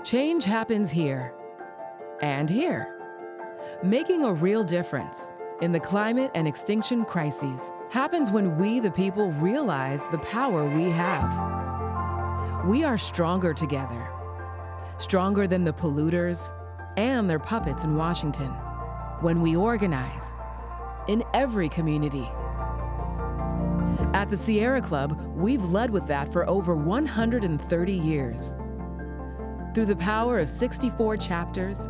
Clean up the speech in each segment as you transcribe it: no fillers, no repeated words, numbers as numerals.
Change happens here and here. Making a real difference in the climate and extinction crises happens when we, the people, realize the power we have. We are stronger together, stronger than the polluters and their puppets in Washington, when we organize in every community. At the Sierra Club, we've led with that for over 130 years. Through the power of 64 chapters,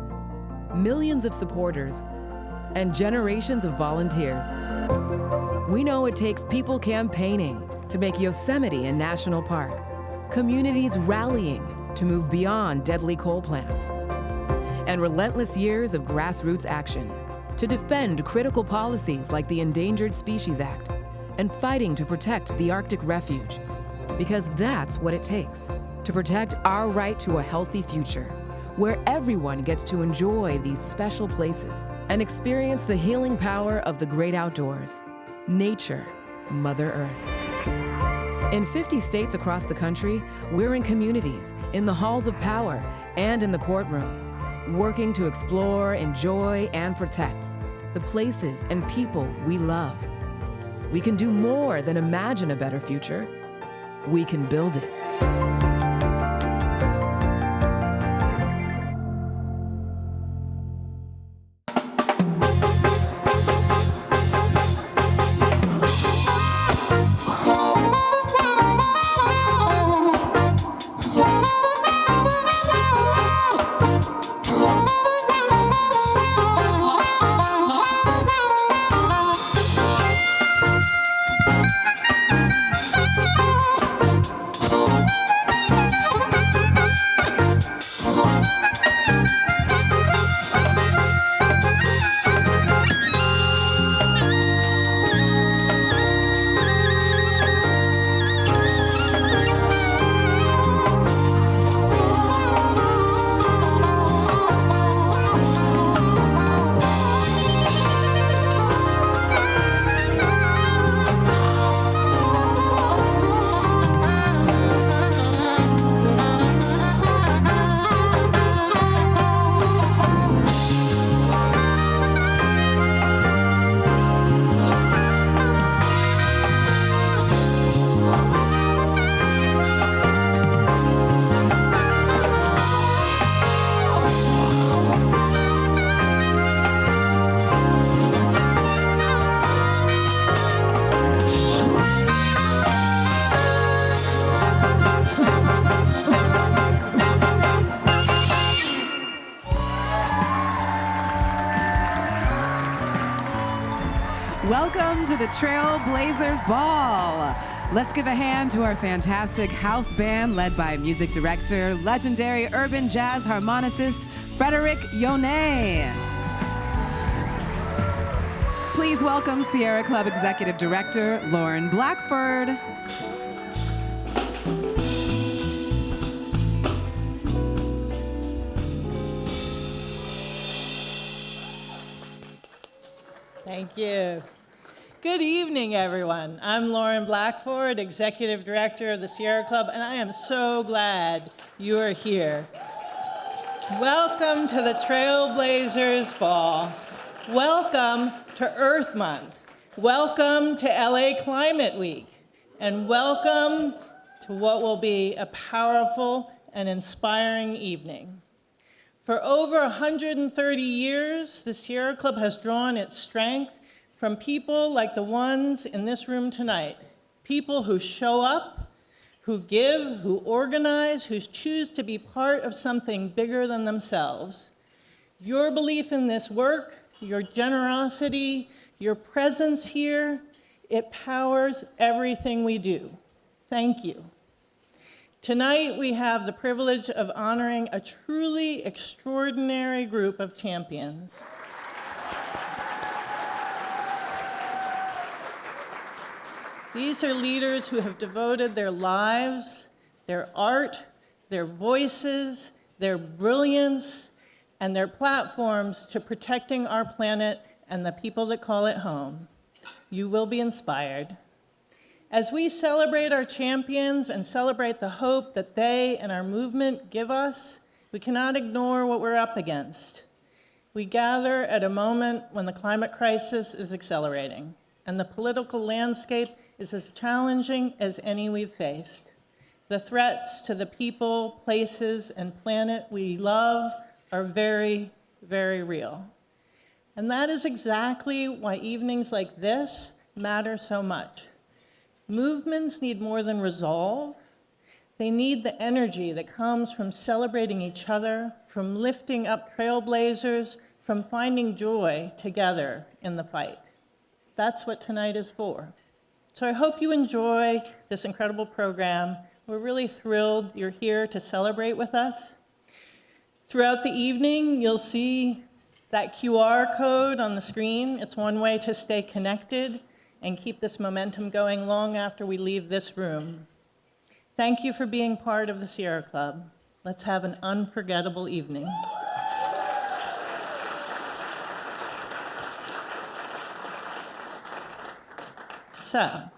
millions of supporters, and generations of volunteers, we know it takes people campaigning to make Yosemite a national park, communities rallying to move beyond deadly coal plants, and relentless years of grassroots action to defend critical policies like the Endangered Species Act and fighting to protect the Arctic refuge, because that's what it takes to protect our right to a healthy future, where everyone gets to enjoy these special places and experience the healing power of the great outdoors, nature, Mother Earth. In 50 states across the country, we're in communities, in the halls of power, and in the courtroom, working to explore, enjoy, and protect the places and people we love. We can do more than imagine a better future. We can build it. Welcome to the Trailblazers Ball. Let's give a hand to our fantastic house band led by music director, legendary urban jazz harmonicist, Frederick Yone. Please welcome Sierra Club Executive Director, Lauren Blackford. Thank you. Good evening, everyone. I'm Lauren Blackford, Executive Director of the Sierra Club, and I am so glad you are here. Welcome to the Trailblazers Ball. Welcome to Earth Month. Welcome to LA Climate Week. And welcome to what will be a powerful and inspiring evening. For over 130 years, the Sierra Club has drawn its strength from people like the ones in this room tonight, people who show up, who give, who organize, who choose to be part of something bigger than themselves. Your belief in this work, your generosity, your presence here, it powers everything we do. Thank you. Tonight, we have the privilege of honoring a truly extraordinary group of champions. These are leaders who have devoted their lives, their art, their voices, their brilliance, and their platforms to protecting our planet and the people that call it home. You will be inspired. As we celebrate our champions and celebrate the hope that they and our movement give us, We cannot ignore what we're up against. We gather at a moment when the climate crisis is accelerating, and the political landscape is as challenging as any we've faced. The threats to the people, places, and planet we love are very, very real. And that is exactly why evenings like this matter so much. Movements need more than resolve. They need the energy that comes from celebrating each other, from lifting up trailblazers, from finding joy together in the fight. That's what tonight is for. So I hope you enjoy this incredible program. We're really thrilled you're here to celebrate with us. Throughout the evening, you'll see that QR code on the screen. It's one way to stay connected and keep this momentum going long after we leave this room. Thank you for being part of the Sierra Club. Let's have an unforgettable evening. So,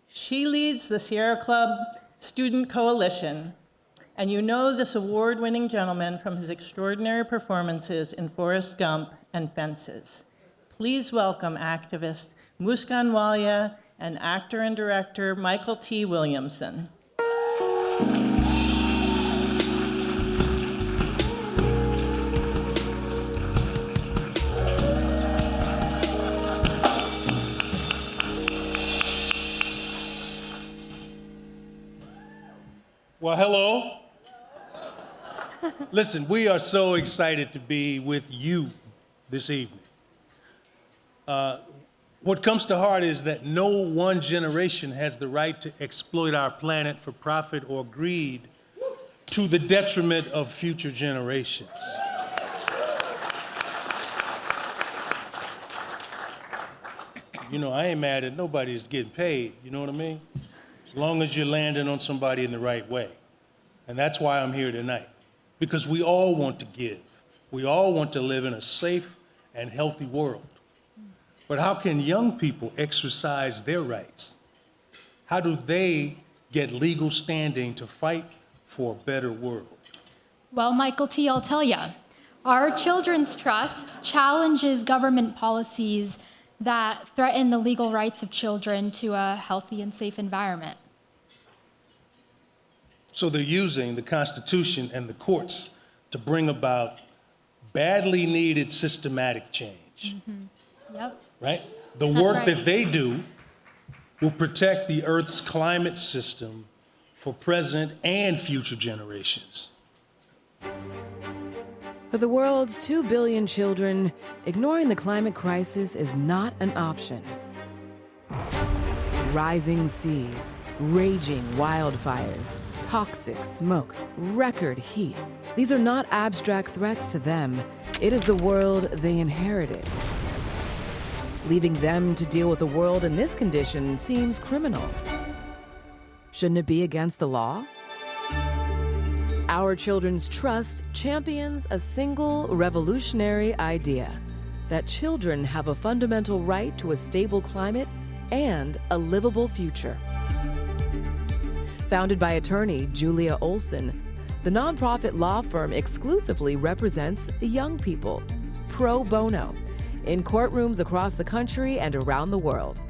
she leads the Sierra Club Student Coalition, and you know this award-winning gentleman from his extraordinary performances in Forrest Gump and Fences. Please welcome activist Muskan Walia and actor and director Michael T. Williamson. Well, hello. Listen, we are so excited to be with you this evening. What comes to heart is that no one generation has the right to exploit our planet for profit or greed to the detriment of future generations. You know, I ain't mad at nobody that's getting paid, you know what I mean? As long as you're landing on somebody in the right way. And that's why I'm here tonight, because we all want to give. We all want to live in a safe and healthy world. But how can young people exercise their rights? How do they get legal standing to fight for a better world? Well, Michael T., I'll tell you. Our Children's Trust challenges government policies that threaten the legal rights of children to a healthy and safe environment. So they're using the Constitution and the courts to bring about badly needed systematic change. Yep. Right? The That's work right. that they do will protect the Earth's climate system for present and future generations. For the world's 2 billion children, ignoring the climate crisis is not an option. Rising seas, raging wildfires, toxic smoke, record heat. These are not abstract threats to them. It is the world they inherited. Leaving them to deal with the world in this condition seems criminal. Shouldn't it be against the law? Our Children's Trust champions a single revolutionary idea: that children have a fundamental right to a stable climate and a livable future. Founded by attorney Julia Olson, the nonprofit law firm exclusively represents young people, pro bono, in courtrooms across the country and around the world.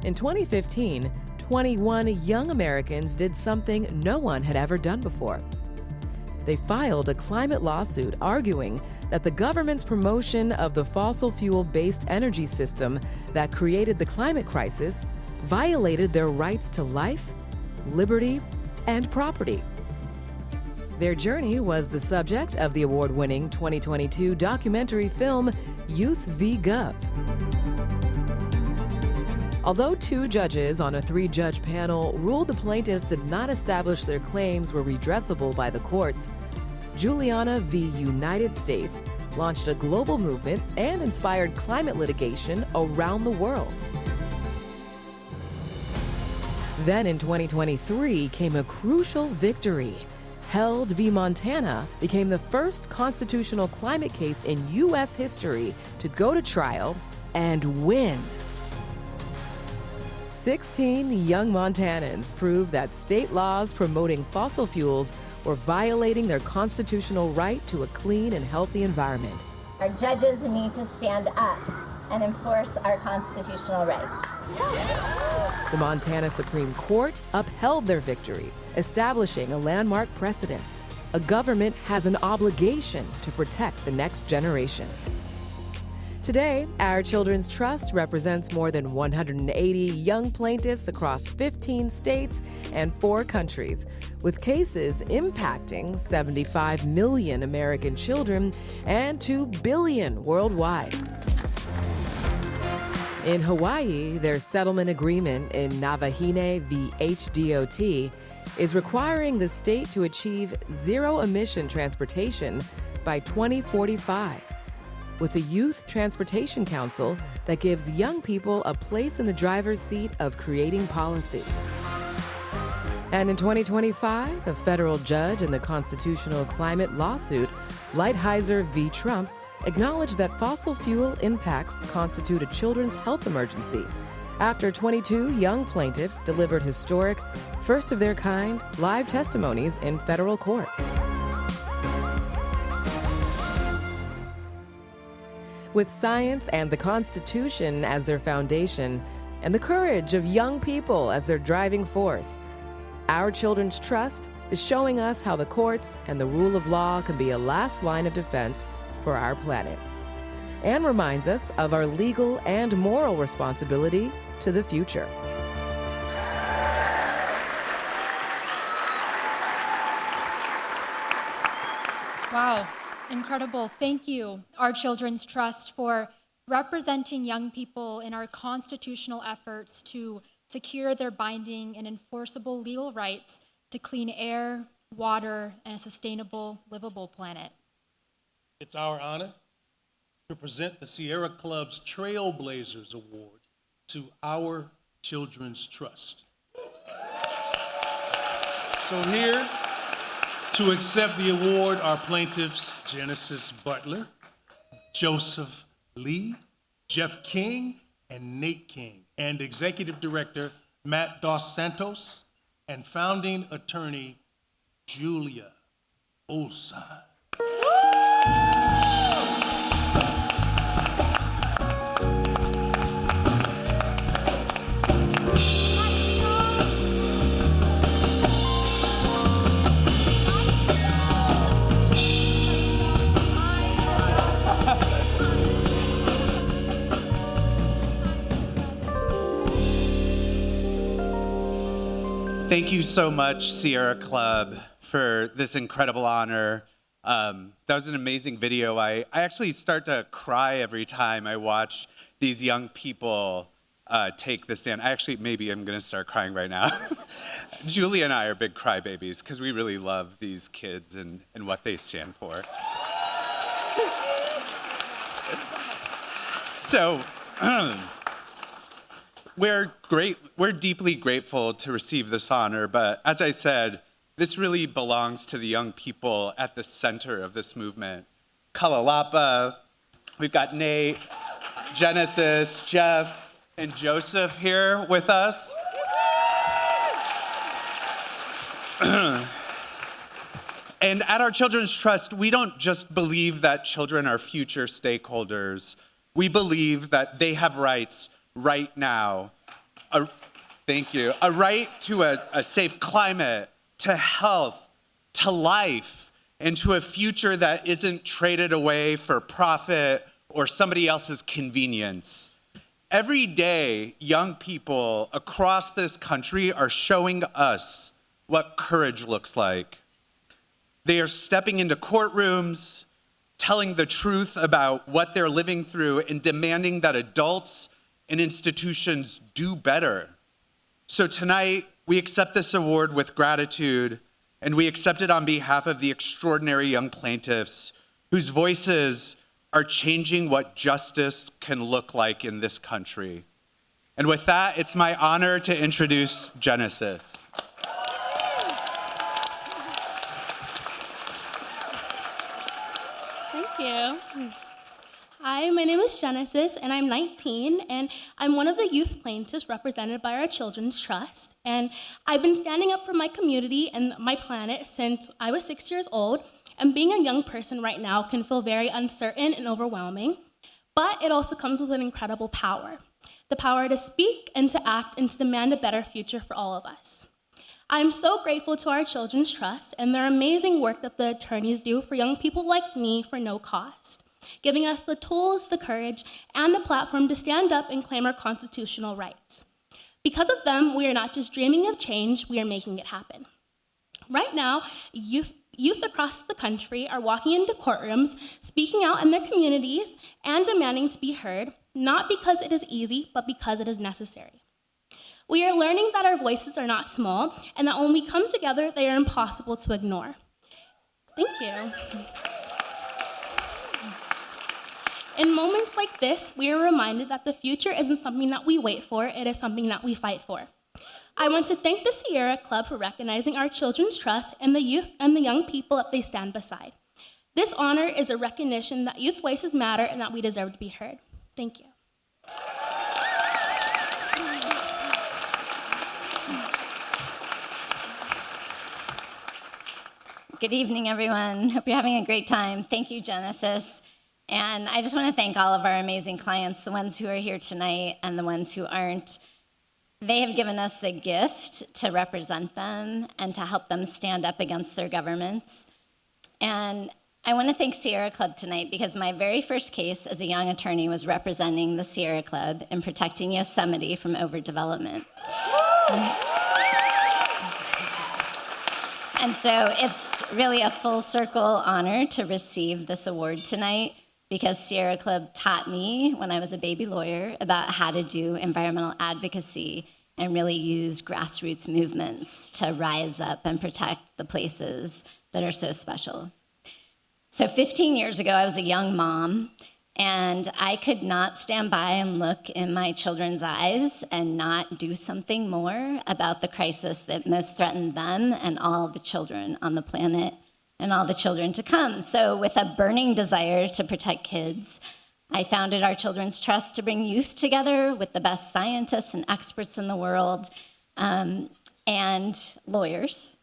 In 2015, 21 young Americans did something no one had ever done before. They filed a climate lawsuit arguing that the government's promotion of the fossil fuel-based energy system that created the climate crisis violated their rights to life, liberty, and property. Their journey was the subject of the award-winning 2022 documentary film Youth v. Gov. Although 2 judges on a 3-judge panel ruled the plaintiffs did not establish their claims were redressable by the courts, Juliana v. United States launched a global movement and inspired climate litigation around the world. Then in 2023 came a crucial victory. Held v. Montana became the first constitutional climate case in U.S. history to go to trial and win. 16 young Montanans proved that state laws promoting fossil fuels or violating their constitutional right to a clean and healthy environment. Our judges need to stand up and enforce our constitutional rights. The Montana Supreme Court upheld their victory, establishing a landmark precedent. A government has an obligation to protect the next generation. Today, Our Children's Trust represents more than 180 young plaintiffs across 15 states and 4 countries, with cases impacting 75 million American children and 2 billion worldwide. In Hawaii, their settlement agreement in Navahine v. HDOT is requiring the state to achieve zero-emission transportation by 2045, with a youth transportation council that gives young people a place in the driver's seat of creating policy. And in 2025, a federal judge in the constitutional climate lawsuit, Lighthizer v. Trump, acknowledged that fossil fuel impacts constitute a children's health emergency after 22 young plaintiffs delivered historic, first-of-their-kind live testimonies in federal court. With science and the Constitution as their foundation, and the courage of young people as their driving force, Our Children's Trust is showing us how the courts and the rule of law can be a last line of defense for our planet, and reminds us of our legal and moral responsibility to the future. Wow, incredible. Thank you, Our Children's Trust, for representing young people in our constitutional efforts to secure their binding and enforceable legal rights to clean air, water, and a sustainable, livable planet. It's our honor to present the Sierra Club's Trailblazers Award to Our Children's Trust. So here to accept the award are plaintiffs Genesis Butler, Joseph Lee, Jeff King, and Nate King, and Executive Director Matt Dos Santos, and founding attorney Julia Olson. Thank you so much, Sierra Club, for this incredible honor. That was an amazing video. I actually start to cry every time I watch these young people take the stand. Maybe I'm going to start crying right now. Julie and I are big crybabies because we really love these kids and what they stand for. So, we're deeply grateful to receive this honor, but as I said, this really belongs to the young people at the center of this movement. Kalalapa, we've got Nate, Genesis, Jeff, and Joseph here with us. And at Our Children's Trust, we don't just believe that children are future stakeholders. We believe that they have rights right now. Thank you. A right to a safe climate, to health, to life, and to a future that isn't traded away for profit or somebody else's convenience. Every day, young people across this country are showing us what courage looks like. They are stepping into courtrooms, telling the truth about what they're living through, and demanding that adults and institutions do better. So tonight, we accept this award with gratitude, and we accept it on behalf of the extraordinary young plaintiffs whose voices are changing what justice can look like in this country. And with that, it's my honor to introduce Genesis. Thank you. Hi, my name is Genesis, and I'm 19, and I'm one of the youth plaintiffs represented by our Children's Trust. And I've been standing up for my community and my planet since I was 6 years old, and being a young person right now can feel very uncertain and overwhelming, but it also comes with an incredible power. The power to speak and to act and to demand a better future for all of us. I'm so grateful to our Children's Trust and their amazing work that the attorneys do for young people like me for no cost, giving us the tools, the courage, and the platform to stand up and claim our constitutional rights. Because of them, we are not just dreaming of change, we are making it happen. Right now, youth across the country are walking into courtrooms, speaking out in their communities, and demanding to be heard, not because it is easy, but because it is necessary. We are learning that our voices are not small, and that when we come together, they are impossible to ignore. Thank you. In moments like this, we are reminded that the future isn't something that we wait for, it is something that we fight for. I want to thank the Sierra Club for recognizing our Children's Trust and the youth and the young people that they stand beside. This honor is a recognition that youth voices matter and that we deserve to be heard. Thank you. Good evening, everyone. Hope you're having a great time. Thank you, Genesis. And I just want to thank all of our amazing clients, the ones who are here tonight and the ones who aren't. They have given us the gift to represent them and to help them stand up against their governments. And I want to thank Sierra Club tonight because my very first case as a young attorney was representing the Sierra Club in protecting Yosemite from overdevelopment. And so it's really a full circle honor to receive this award tonight because Sierra Club taught me when I was a baby lawyer about how to do environmental advocacy and really use grassroots movements to rise up and protect the places that are so special. So 15 years ago, I was a young mom, and I could not stand by and look in my children's eyes and not do something more about the crisis that most threatened them and all the children on the planet and all the children to come. So with a burning desire to protect kids, I founded our Children's Trust to bring youth together with the best scientists and experts in the world and lawyers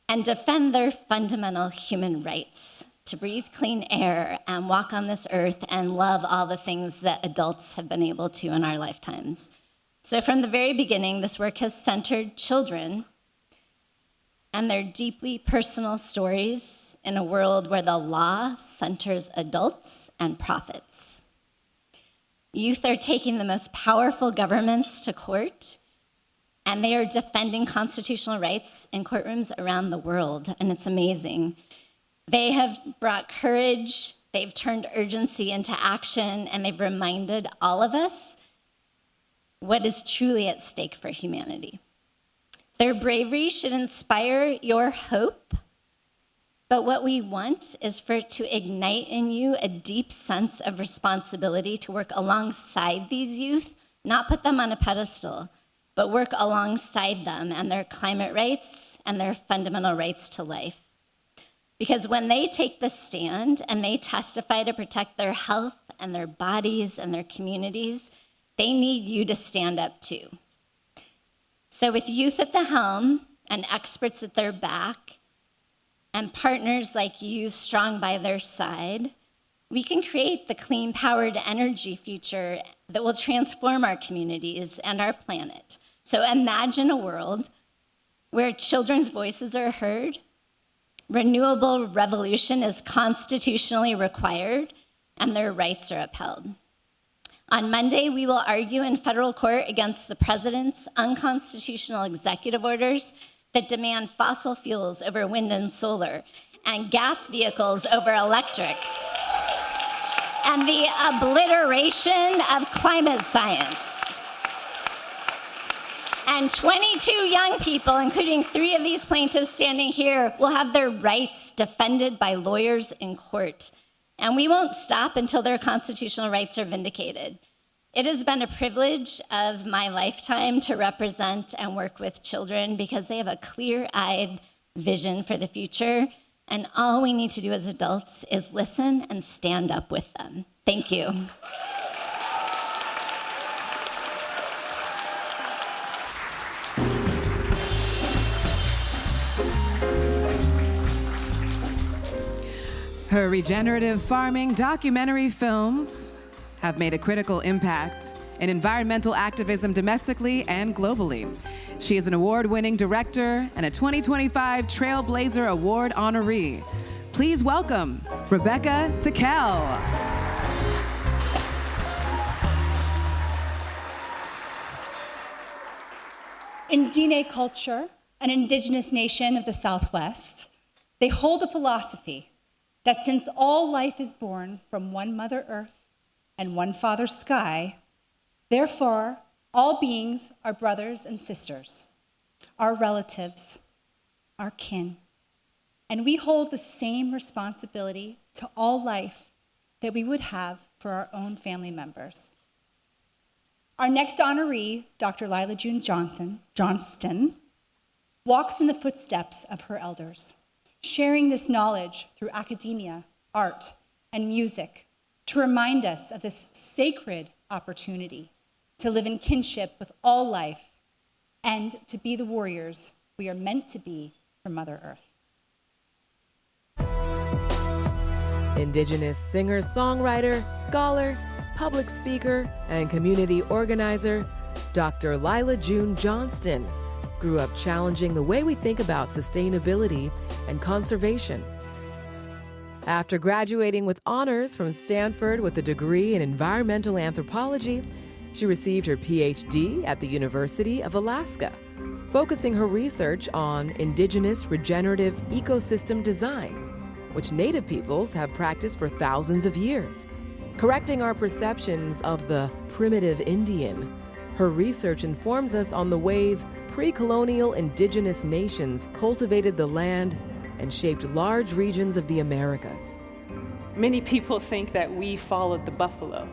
and defend their fundamental human rights to breathe clean air and walk on this earth and love all the things that adults have been able to in our lifetimes. So from the very beginning, this work has centered children and their deeply personal stories in a world where the law centers adults and profits. Youth are taking the most powerful governments to court, and they are defending constitutional rights in courtrooms around the world, and it's amazing. They have brought courage, they've turned urgency into action, and they've reminded all of us what is truly at stake for humanity. Their bravery should inspire your hope, but what we want is for it to ignite in you a deep sense of responsibility to work alongside these youth, not put them on a pedestal, but work alongside them and their climate rights and their fundamental rights to life. Because when they take the stand and they testify to protect their health and their bodies and their communities, they need you to stand up too. So with youth at the helm and experts at their back and partners like you strong by their side, we can create the clean-powered energy future that will transform our communities and our planet. So imagine a world where children's voices are heard, renewable revolution is constitutionally required, and their rights are upheld. On Monday, we will argue in federal court against the president's unconstitutional executive orders that demand fossil fuels over wind and solar, and gas vehicles over electric, and the obliteration of climate science. And 22 young people, including 3 of these plaintiffs standing here, will have their rights defended by lawyers in court. And we won't stop until their constitutional rights are vindicated. It has been a privilege of my lifetime to represent and work with children because they have a clear-eyed vision for the future, and all we need to do as adults is listen and stand up with them. Thank you. Her regenerative farming documentary films have made a critical impact in environmental activism domestically and globally. She is an award-winning director and a 2025 Trailblazer Award honoree. Please welcome Rebecca Tickell. In Diné culture, an indigenous nation of the Southwest, they hold a philosophy that since all life is born from one Mother Earth and one Father Sky, therefore all beings are brothers and sisters, our relatives, our kin, and we hold the same responsibility to all life that we would have for our own family members. Our next honoree, Dr. Lyla June Johnston, walks in the footsteps of her elders, sharing this knowledge through academia, art, and music to remind us of this sacred opportunity to live in kinship with all life and to be the warriors we are meant to be for Mother Earth. Indigenous singer, songwriter, scholar, public speaker, and community organizer, Dr. Lyla June Johnston grew up challenging the way we think about sustainability and conservation. After graduating with honors from Stanford with a degree in environmental anthropology, she received her PhD at the University of Alaska, focusing her research on indigenous regenerative ecosystem design, which Native peoples have practiced for thousands of years. Correcting our perceptions of the primitive Indian, her research informs us on the ways pre-colonial indigenous nations cultivated the land and shaped large regions of the Americas. Many people think that we followed the buffalo,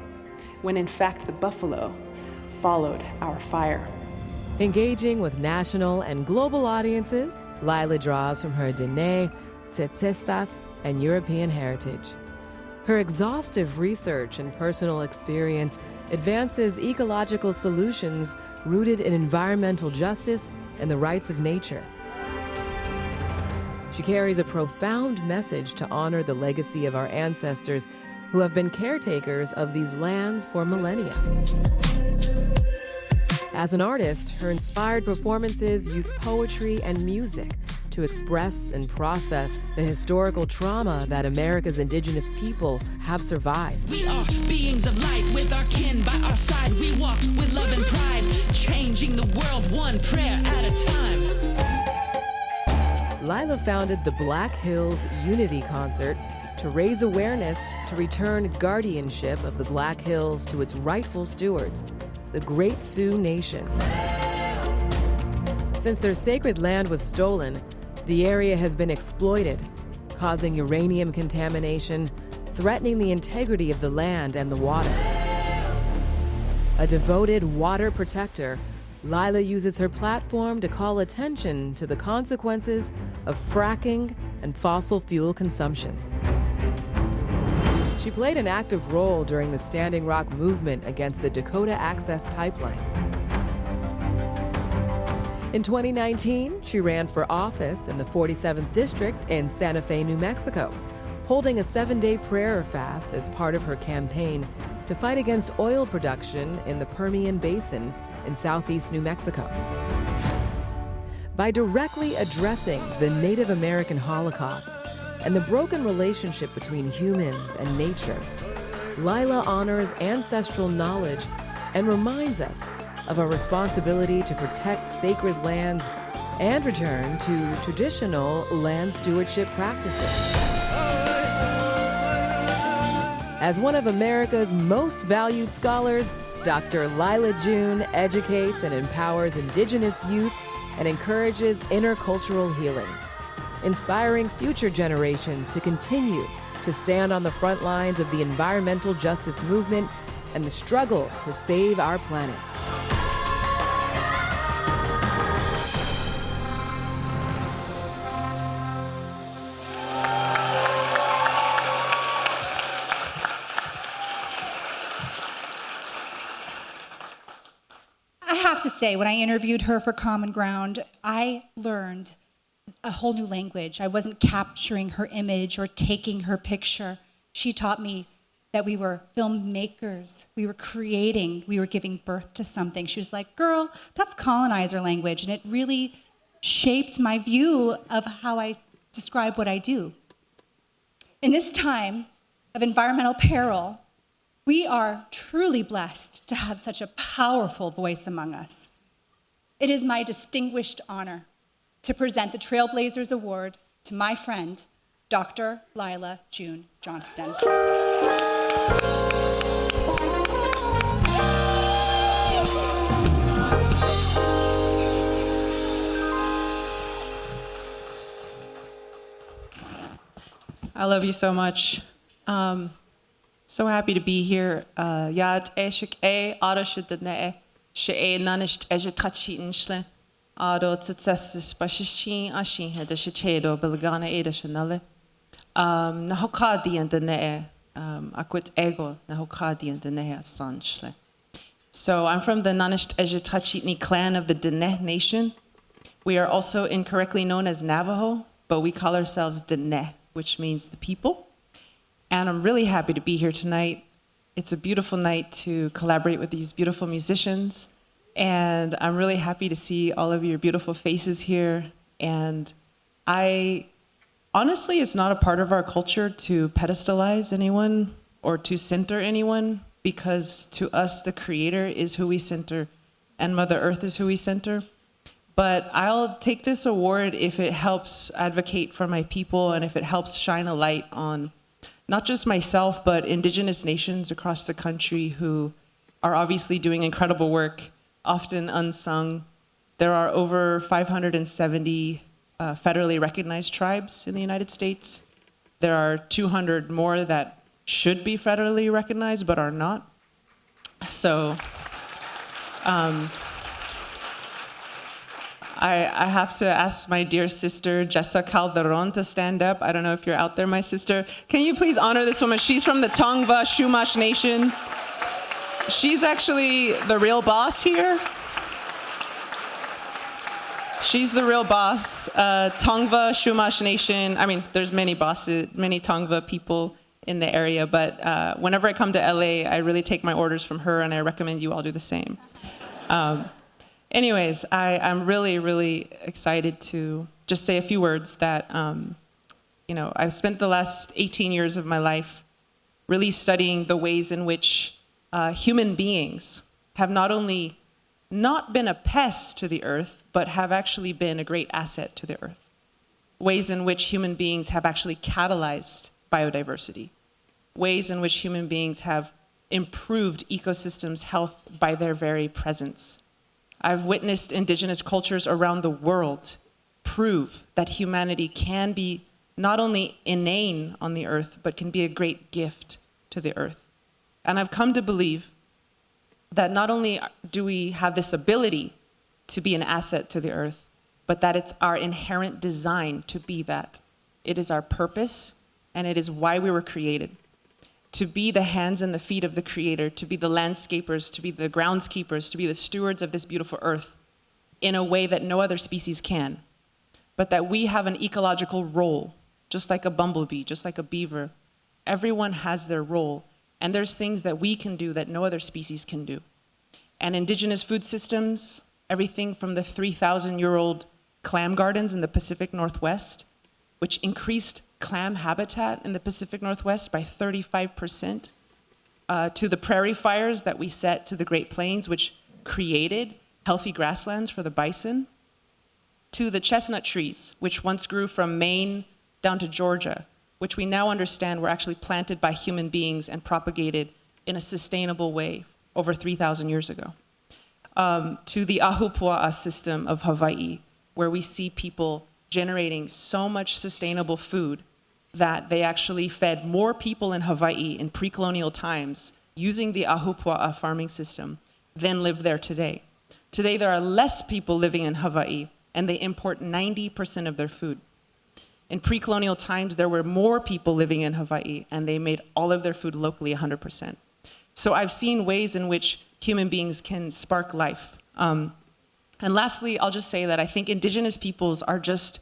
when in fact the buffalo followed our fire. Engaging with national and global audiences, Lyla draws from her Diné, Tsetestas, and European heritage. Her exhaustive research and personal experience advances ecological solutions rooted in environmental justice and the rights of nature. She carries a profound message to honor the legacy of our ancestors who have been caretakers of these lands for millennia. As an artist, her inspired performances use poetry and music to express and process the historical trauma that America's indigenous people have survived. We are beings of light with our kin by our side. We walk with love and pride, changing the world one prayer at a time. Lyla founded the Black Hills Unity Concert to raise awareness to return guardianship of the Black Hills to its rightful stewards, the Great Sioux Nation. Since their sacred land was stolen, the area has been exploited, causing uranium contamination, threatening the integrity of the land and the water. A devoted water protector, Lyla uses her platform to call attention to the consequences of fracking and fossil fuel consumption. She played an active role during the Standing Rock movement against the Dakota Access Pipeline. In 2019, she ran for office in the 47th District in Santa Fe, New Mexico, holding a 7-day prayer fast as part of her campaign to fight against oil production in the Permian Basin in southeast New Mexico. By directly addressing the Native American Holocaust and the broken relationship between humans and nature, Lyla honors ancestral knowledge and reminds us of our responsibility to protect sacred lands and return to traditional land stewardship practices. As one of America's most valued scholars, Dr. Lyla June educates and empowers Indigenous youth and encourages intercultural healing, inspiring future generations to continue to stand on the front lines of the environmental justice movement and the struggle to save our planet. to say, when I interviewed her for Common Ground, I learned a whole new language. I wasn't capturing her image or taking her picture. She taught me that we were filmmakers. We were creating. We were giving birth to something. She was like, girl, that's colonizer language. And it really shaped my view of how I describe what I do. In this time of environmental peril, we are truly blessed to have such a powerful voice among us. It is my distinguished honor to present the Trailblazers Award to my friend, Dr. Lyla June Johnston. I love you so much. So happy to be here. Yad eshik adashidane she nanisht ejitrachitin shle ado tsatsis bashishin ashin hedashichedo belgana edashanale. Nahokadi and the akwit ego nahokadi and the sanchle. So I'm from the Nanisht Ejitrachitni clan of the Dene Nation. We are also incorrectly known as Navajo, but we call ourselves Dene, which means the people. And I'm really happy to be here tonight. It's a beautiful night to collaborate with these beautiful musicians. And I'm really happy to see all of your beautiful faces here. And honestly, it's not a part of our culture to pedestalize anyone or to center anyone, because to us, the Creator is who we center and Mother Earth is who we center. But I'll take this award if it helps advocate for my people and if it helps shine a light on not just myself, but Indigenous nations across the country who are obviously doing incredible work, often unsung. There are over 570 federally recognized tribes in the United States. There are 200 more that should be federally recognized but are not. So I have to ask my dear sister, Jessa Calderon, to stand up. I don't know if you're out there, my sister. Can you please honor this woman? She's from the Tongva Chumash Nation. She's actually the real boss here. She's the real boss. Tongva Chumash Nation, I mean, there's many bosses, many Tongva people in the area, but whenever I come to LA, I really take my orders from her, and I recommend you all do the same. Anyways, I'm really, really excited to just say a few words that, I've spent the last 18 years of my life really studying the ways in which human beings have not only not been a pest to the earth, but have actually been a great asset to the earth. Ways in which human beings have actually catalyzed biodiversity. Ways in which human beings have improved ecosystems' health by their very presence. I've witnessed Indigenous cultures around the world prove that humanity can be not only inane on the earth, but can be a great gift to the earth. And I've come to believe that not only do we have this ability to be an asset to the earth, but that it's our inherent design to be that. It is our purpose, and it is why we were created. To be the hands and the feet of the Creator, to be the landscapers, to be the groundskeepers, to be the stewards of this beautiful earth in a way that no other species can. But that we have an ecological role, just like a bumblebee, just like a beaver. Everyone has their role, and there's things that we can do that no other species can do. And Indigenous food systems, everything from the 3,000-year-old clam gardens in the Pacific Northwest, which increased clam habitat in the Pacific Northwest by 35%, to the prairie fires that we set to the Great Plains, which created healthy grasslands for the bison, to the chestnut trees, which once grew from Maine down to Georgia, which we now understand were actually planted by human beings and propagated in a sustainable way over 3,000 years ago, to the Ahupua'a system of Hawaii, where we see people generating so much sustainable food that they actually fed more people in Hawaii in pre-colonial times using the Ahupua'a farming system than live there today. Today, there are less people living in Hawaii, and they import 90% of their food. In pre-colonial times, there were more people living in Hawaii, and they made all of their food locally 100%. So I've seen ways in which human beings can spark life And lastly, I'll just say that I think Indigenous peoples are just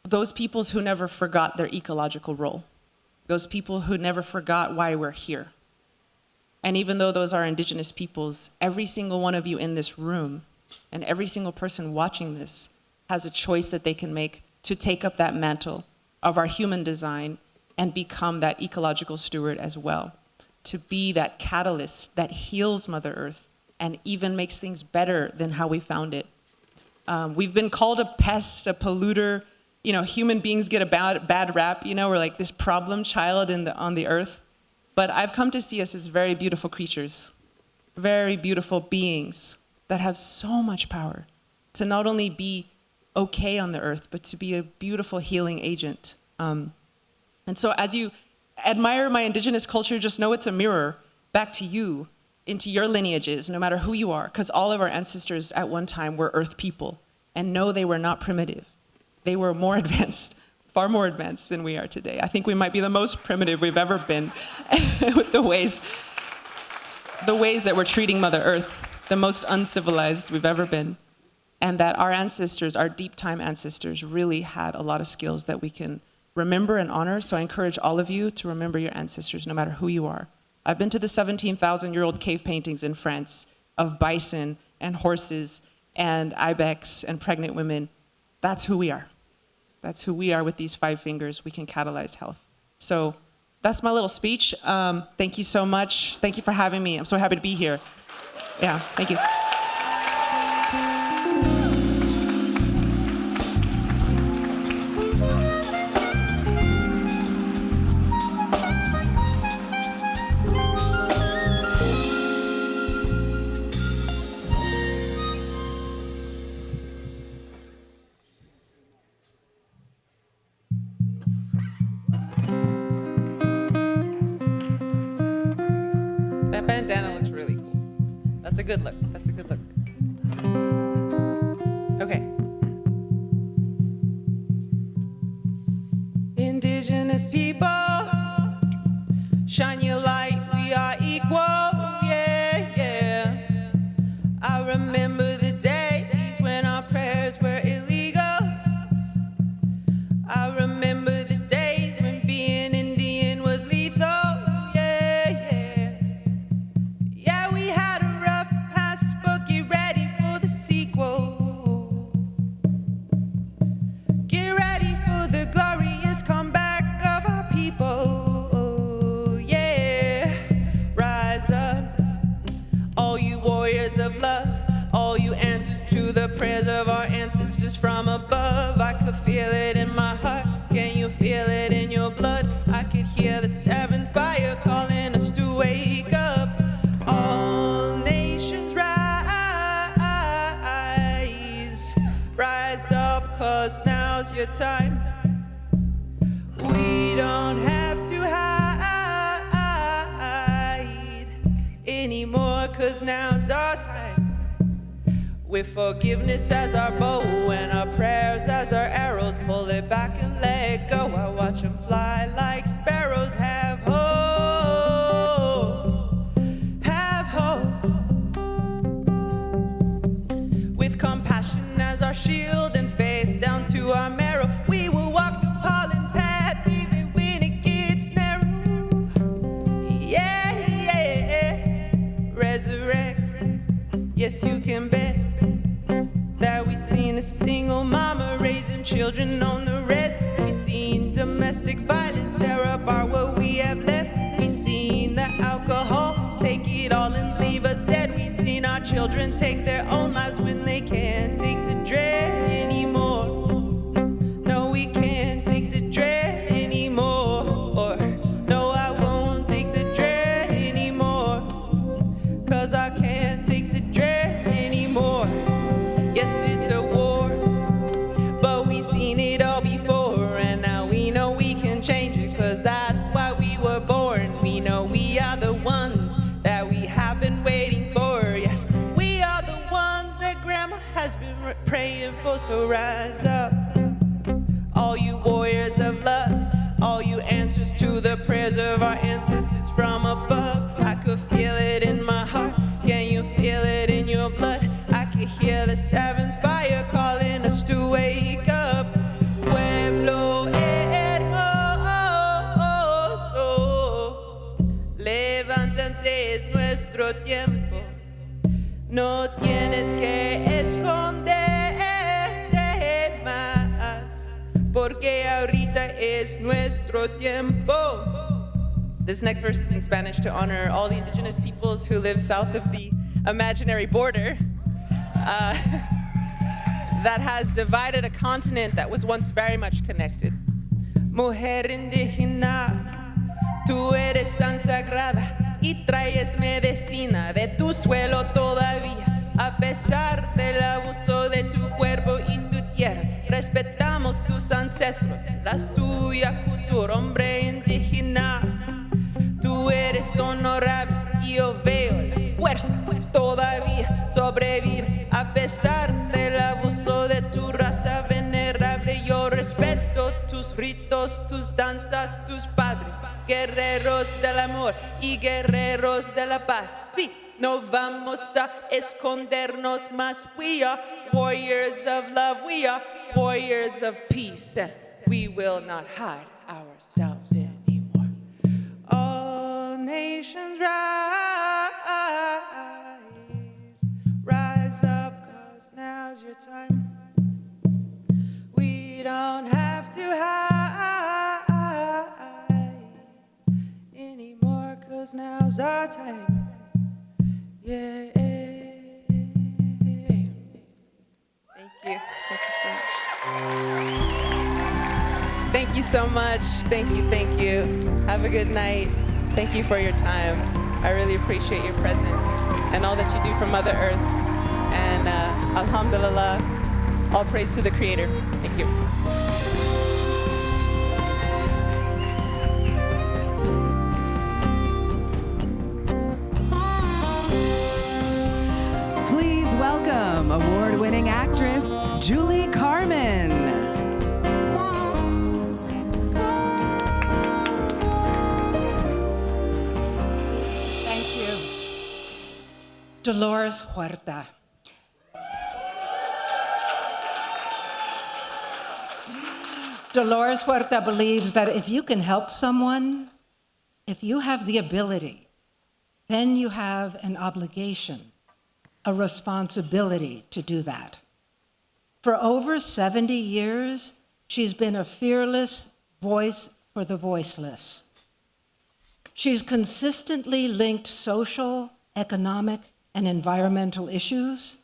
those peoples who never forgot their ecological role, those people who never forgot why we're here. And even though those are Indigenous peoples, every single one of you in this room and every single person watching this has a choice that they can make to take up that mantle of our human design and become that ecological steward as well, to be that catalyst that heals Mother Earth and even makes things better than how we found it. We've been called a pest, a polluter. You know, human beings get a bad rap. You know, we're like this problem child on the earth. But I've come to see us as very beautiful creatures, very beautiful beings that have so much power to not only be okay on the earth, but to be a beautiful healing agent. And so as you admire my Indigenous culture, just know it's a mirror back to you, into your lineages, no matter who you are, because all of our ancestors at one time were earth people. And no, they were not primitive. They were more advanced, far more advanced than we are today. I think we might be the most primitive we've ever been with the ways that we're treating Mother Earth, the most uncivilized we've ever been. And that our ancestors, our deep time ancestors, really had a lot of skills that we can remember and honor. So I encourage all of you to remember your ancestors, no matter who you are. I've been to the 17,000-year-old cave paintings in France of bison and horses and ibex and pregnant women. That's who we are. That's who we are with these 5 fingers. We can catalyze health. So that's my little speech. Thank you so much. Thank you for having me. I'm so happy to be here. Yeah, thank you. Bandana looks really cool. That's a good look. That's a good look. Okay. Indigenous people, shine your light. We are equal. Yeah, yeah. I remember the days when our prayers were illegal. I remember the days when being Indian was lethal. Of love, all you answers to the prayers of our ancestors from above. I could feel it in my heart. Can you feel it in your blood? I could hear the 7th fire calling us to wake up. All nations rise up, 'cause now's your time. We don't have to hide anymore, 'cause now's our time. With forgiveness as our bow and our prayers as our arrows, pull it back and let go. I watch them fly like sparrows. Have hope, have hope. With compassion as our shield and faith down to our marrow, we will walk the pollen path even when it gets narrow. Yeah, yeah, resurrect. Yes, you can bet that we've seen a single mama raising children on the rest. We've seen domestic violence tear apart what we have left. We've seen the alcohol take it all and leave us dead. We've seen our children take their own lives when they can't take the dread anymore. No, we can't take the dread anymore. No, I won't take the dread anymore, 'cause I can't take the dread anymore. Yes, it's a war, but we've seen it all before, and now we know we can change it, 'cause that's why we were born. We know we are the ones that we have been waiting for. Yes, we are the ones that Grandma has been praying for, so rise up. All you warriors of love, all you answers to the prayers of our ancestors from above. I could feel it in my heart. Can you feel it in your blood? I tiempo. No tienes que esconderte más, porque ahorita es nuestro tiempo. This next verse is in Spanish to honor all the indigenous peoples who live south of the imaginary border that has divided a continent that was once very much connected. Mujer indígena, tú eres tan sagrada y traes medicina de tu suelo todavía, a pesar del abuso de tu cuerpo y tu tierra. Respetamos tus ancestros, la suya cultura, hombre indígena. Tú eres honorable y yo veo la fuerza todavía sobrevive a pesar del abuso de tu raza venerable. Yo respeto tus ritos, tus danzas, tus padres, guerreros del amor y guerreros de la paz. Sí, no vamos a escondernos más. We are warriors of love, we are warriors of peace, and we will not hide ourselves anymore. All nations rise up, 'cause now's your time. We don't have to hide anymore, 'cause now's our time. Yeah. Thank you. Thank you so much. Thank you. Have a good night. Thank you for your time. I really appreciate your presence and all that you do for Mother Earth. And alhamdulillah, all praise to the Creator. Thank you. Please welcome award-winning actress Julie Carmen. Dolores Huerta. Dolores Huerta believes that if you can help someone, if you have the ability, then you have an obligation, a responsibility to do that. For over 70 years, she's been a fearless voice for the voiceless. She's consistently linked social, economic, and environmental issues,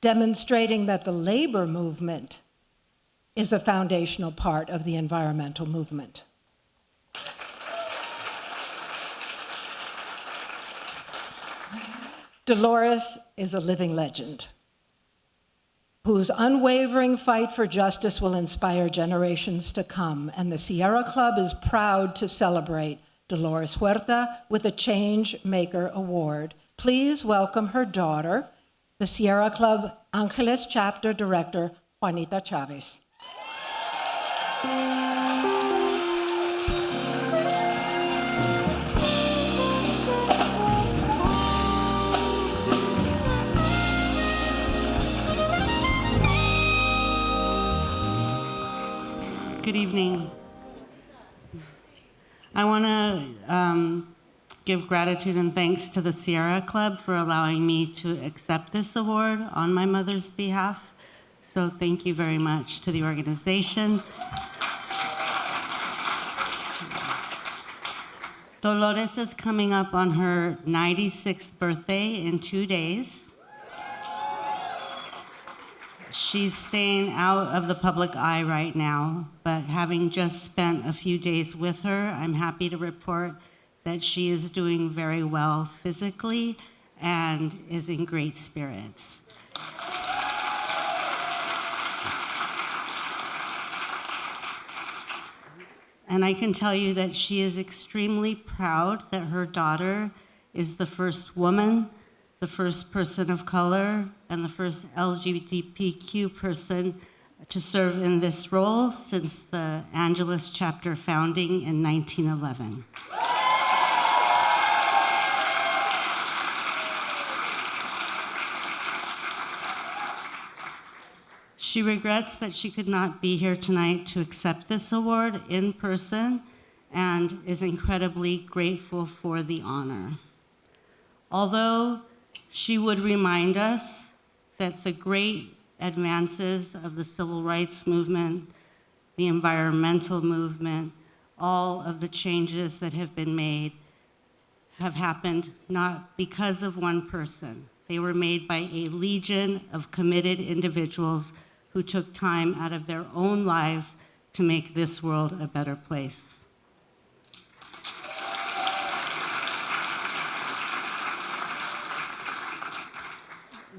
demonstrating that the labor movement is a foundational part of the environmental movement. Dolores is a living legend whose unwavering fight for justice will inspire generations to come, and the Sierra Club is proud to celebrate Dolores Huerta with a Change Maker Award. Please welcome her daughter, the Sierra Club Angeles Chapter Director, Juanita Chavez. Good evening. I want to give gratitude and thanks to the Sierra Club for allowing me to accept this award on my mother's behalf. So thank you very much to the organization. Dolores is coming up on her 96th birthday in 2 days. She's staying out of the public eye right now, but having just spent a few days with her, I'm happy to report that she is doing very well physically and is in great spirits. And I can tell you that she is extremely proud that her daughter is the first woman, the first person of color, and the first LGBTQ person to serve in this role since the Angeles chapter founding in 1911. She regrets that she could not be here tonight to accept this award in person and is incredibly grateful for the honor. Although she would remind us that the great advances of the civil rights movement, the environmental movement, all of the changes that have been made have happened not because of one person. They were made by a legion of committed individuals who took time out of their own lives to make this world a better place.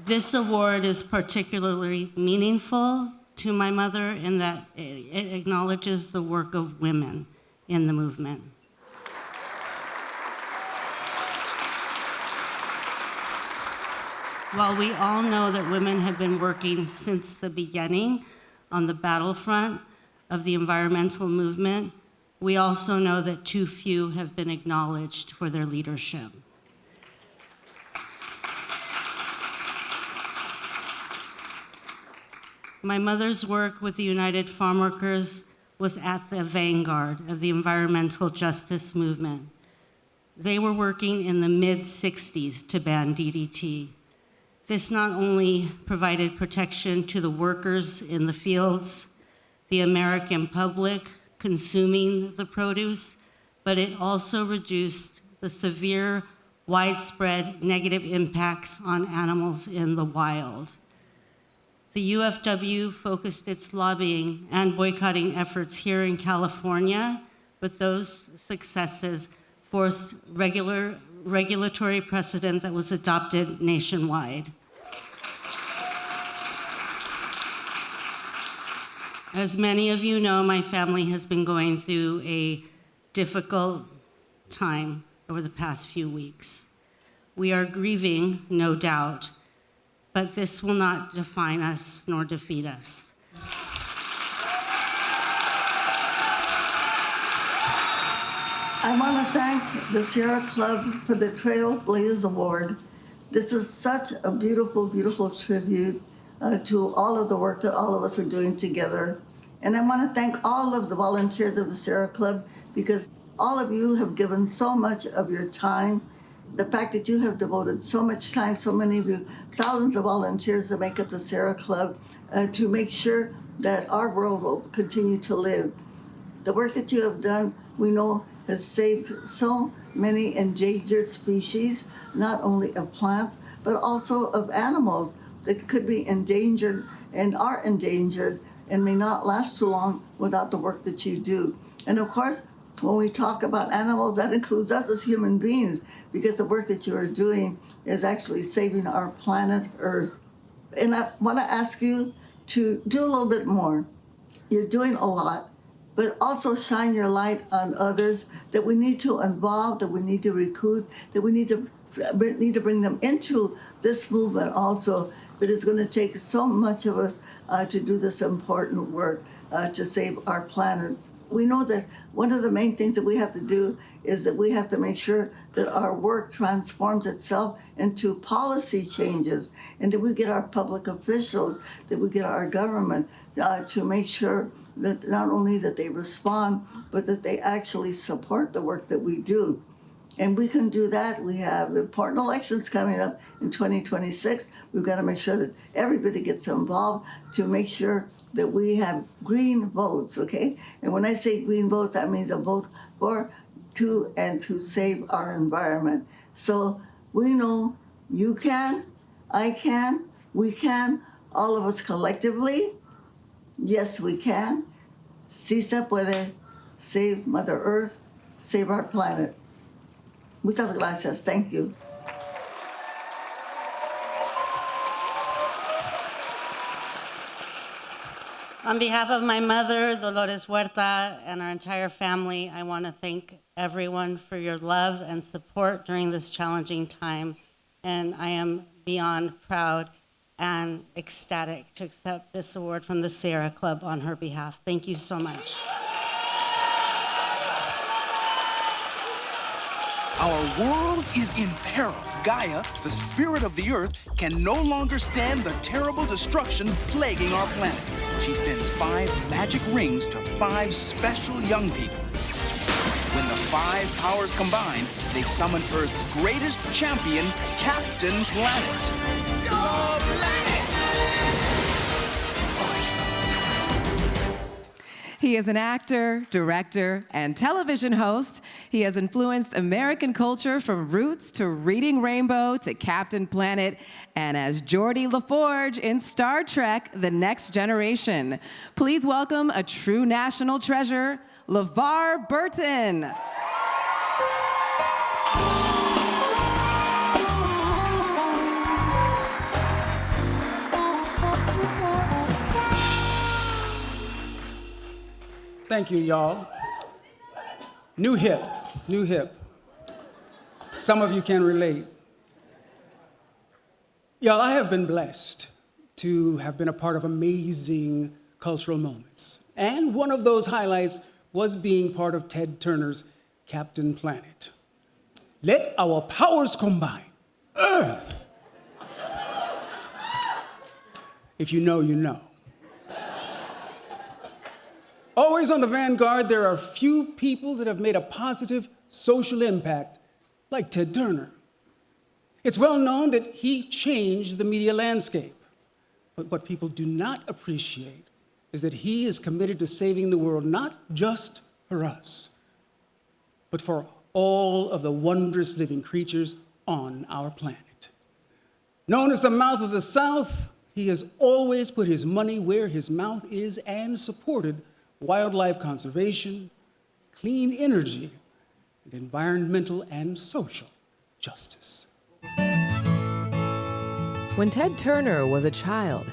This award is particularly meaningful to my mother in that it acknowledges the work of women in the movement. While we all know that women have been working since the beginning on the battlefront of the environmental movement, we also know that too few have been acknowledged for their leadership. My mother's work with the United Farm Workers was at the vanguard of the environmental justice movement. They were working in the mid-60s to ban DDT. This not only provided protection to the workers in the fields, the American public consuming the produce, but it also reduced the severe, widespread negative impacts on animals in the wild. The UFW focused its lobbying and boycotting efforts here in California, but those successes forced regulatory precedent that was adopted nationwide. As many of you know, my family has been going through a difficult time over the past few weeks. We are grieving, no doubt, but this will not define us nor defeat us. I want to thank the Sierra Club for the Trailblazers Award. This is such a beautiful, beautiful tribute to all of the work that all of us are doing together. And I want to thank all of the volunteers of the Sierra Club because all of you have given so much of your time. The fact that you have devoted so much time, so many of you, thousands of volunteers that make up the Sierra Club to make sure that our world will continue to live. The work that you have done, we know, has saved so many endangered species, not only of plants, but also of animals that could be endangered and are endangered and may not last too long without the work that you do. And of course, when we talk about animals, that includes us as human beings, because the work that you are doing is actually saving our planet Earth. And I want to ask you to do a little bit more. You're doing a lot, but also shine your light on others that we need to involve, that we need to recruit, that we need to bring them into this movement also. But it's going to take so much of us to do this important work to save our planet. We know that one of the main things that we have to do is that we have to make sure that our work transforms itself into policy changes, and that we get our public officials, that we get our government to make sure that not only that they respond, but that they actually support the work that we do. And we can do that. We have important elections coming up in 2026. We've got to make sure that everybody gets involved to make sure that we have green votes, okay? And when I say green votes, that means a vote for, to, and to save our environment. So we know you can, I can, we can, all of us collectively. Yes, we can. Sí se puede. Save Mother Earth, save our planet. Muchas gracias. Thank you. On behalf of my mother, Dolores Huerta, and our entire family, I want to thank everyone for your love and support during this challenging time. And I am beyond proud and ecstatic to accept this award from the Sierra Club on her behalf. Thank you so much. Our world is in peril. Gaia, the spirit of the earth, can no longer stand the terrible destruction plaguing our planet. She sends 5 magic rings to 5 special young people. When the 5 powers combine, they summon Earth's greatest champion, Captain Planet. The Planet! He is an actor, director, and television host. He has influenced American culture from Roots to Reading Rainbow to Captain Planet, and as Geordi LaForge in Star Trek: The Next Generation. Please welcome a true national treasure, LeVar Burton. Thank you, y'all. New hip, new hip. Some of you can relate. Y'all, I have been blessed to have been a part of amazing cultural moments. And one of those highlights was being part of Ted Turner's Captain Planet. Let our powers combine. Earth. If you know, you know. Always on the Vanguard, there are few people that have made a positive social impact like Ted Turner. It's well known that he changed the media landscape. But what people do not appreciate is that he is committed to saving the world, not just for us, but for all of the wondrous living creatures on our planet. Known as the Mouth of the South, he has always put his money where his mouth is and supported wildlife conservation, clean energy, and environmental and social justice. When Ted Turner was a child,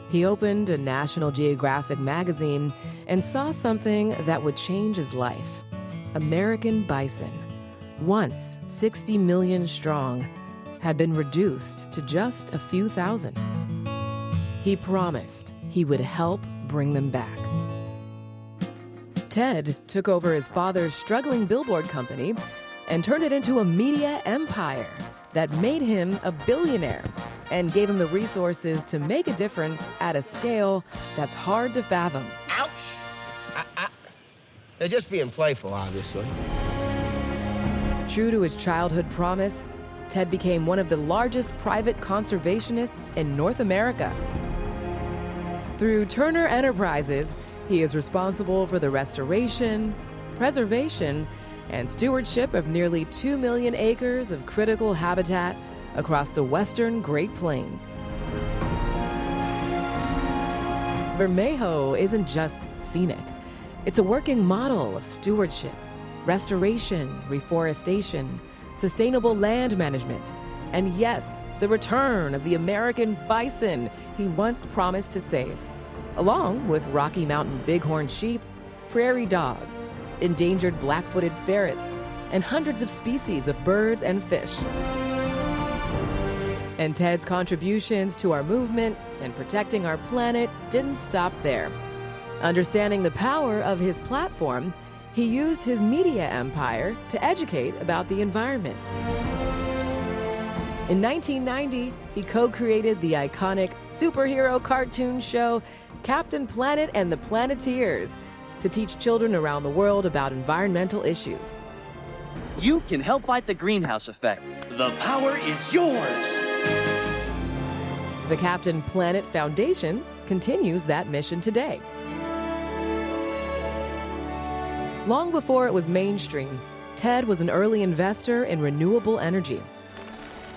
he opened a National Geographic magazine and saw something that would change his life. American bison, once 60 million strong, had been reduced to just a few thousand. He promised he would help bring them back. Ted took over his father's struggling billboard company and turned it into a media empire that made him a billionaire and gave him the resources to make a difference at a scale that's hard to fathom. Ouch! They're just being playful, obviously. True to his childhood promise, Ted became one of the largest private conservationists in North America. Through Turner Enterprises, he is responsible for the restoration, preservation, and stewardship of nearly 2 million acres of critical habitat across the western Great Plains. Vermejo isn't just scenic. It's a working model of stewardship, restoration, reforestation, sustainable land management, and yes, the return of the American bison he once promised to save, along with Rocky Mountain bighorn sheep, prairie dogs, endangered black-footed ferrets, and hundreds of species of birds and fish. And Ted's contributions to our movement and protecting our planet didn't stop there. Understanding the power of his platform, he used his media empire to educate about the environment. In 1990, he co-created the iconic superhero cartoon show Captain Planet and the Planeteers to teach children around the world about environmental issues. You can help fight the greenhouse effect. The power is yours. The Captain Planet Foundation continues that mission today. Long before it was mainstream, Ted was an early investor in renewable energy.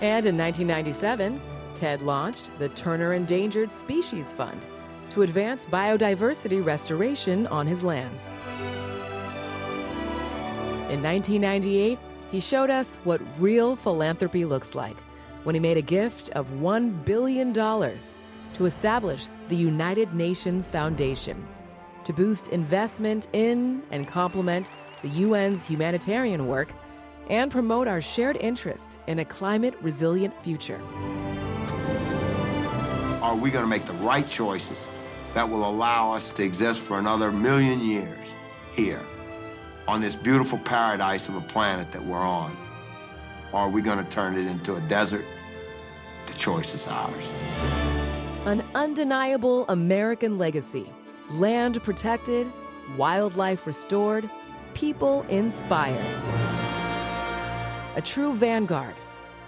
And in 1997, Ted launched the Turner Endangered Species Fund to advance biodiversity restoration on his lands. In 1998, he showed us what real philanthropy looks like when he made a gift of $1 billion to establish the United Nations Foundation to boost investment in and complement the UN's humanitarian work and promote our shared interest in a climate-resilient future. Are we going to make the right choices that will allow us to exist for another million years here on this beautiful paradise of a planet that we're on? Or are we going to turn it into a desert? The choice is ours. An undeniable American legacy, land protected, wildlife restored, people inspired. A true vanguard,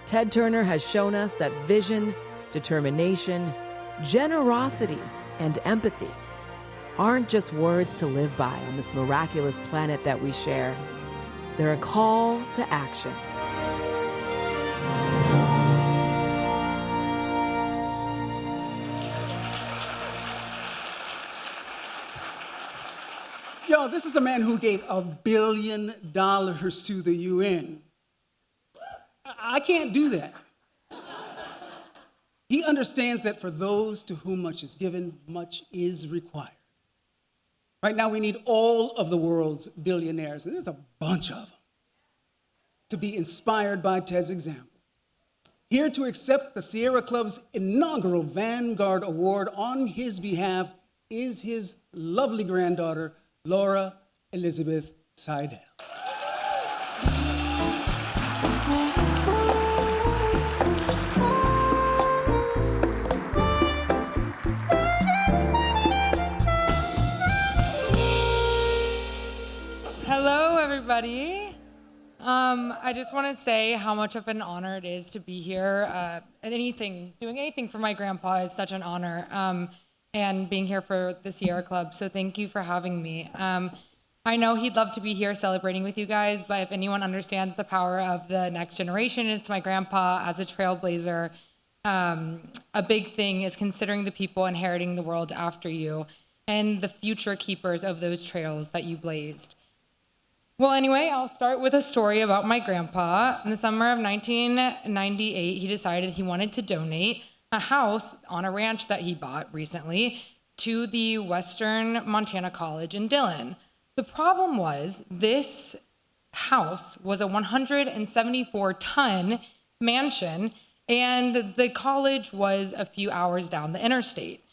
Ted Turner has shown us that vision, determination, generosity, and empathy aren't just words to live by on this miraculous planet that we share. They're a call to action. Yo, this is a man who gave $1 billion to the UN. I can't do that. He understands that for those to whom much is given, much is required. Right now, we need all of the world's billionaires, and there's a bunch of them, to be inspired by Ted's example. Here to accept the Sierra Club's inaugural Vanguard Award on his behalf is his lovely granddaughter, Laura Elizabeth Seidel. Hello, everybody. I just want to say how much of an honor it is to be here. Doing anything for my grandpa is such an honor, and being here for the Sierra Club. So thank you for having me. I know he'd love to be here celebrating with you guys, but if anyone understands the power of the next generation, it's my grandpa as a trailblazer. A big thing is considering the people inheriting the world after you and the future keepers of those trails that you blazed. Well, anyway, I'll start with a story about my grandpa. In the summer of 1998, he decided he wanted to donate a house on a ranch that he bought recently to the Western Montana College in Dillon. The problem was this house was a 174-ton mansion, and the college was a few hours down the interstate.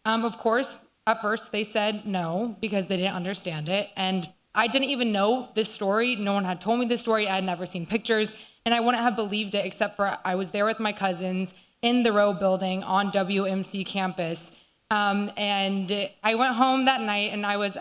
Of course, at first they said no because they didn't understand it, and I didn't even know this story. No one had told me this story. I had never seen pictures, and I wouldn't have believed it except for I was there with my cousins in the Row building on WMC campus. And I went home that night, and I was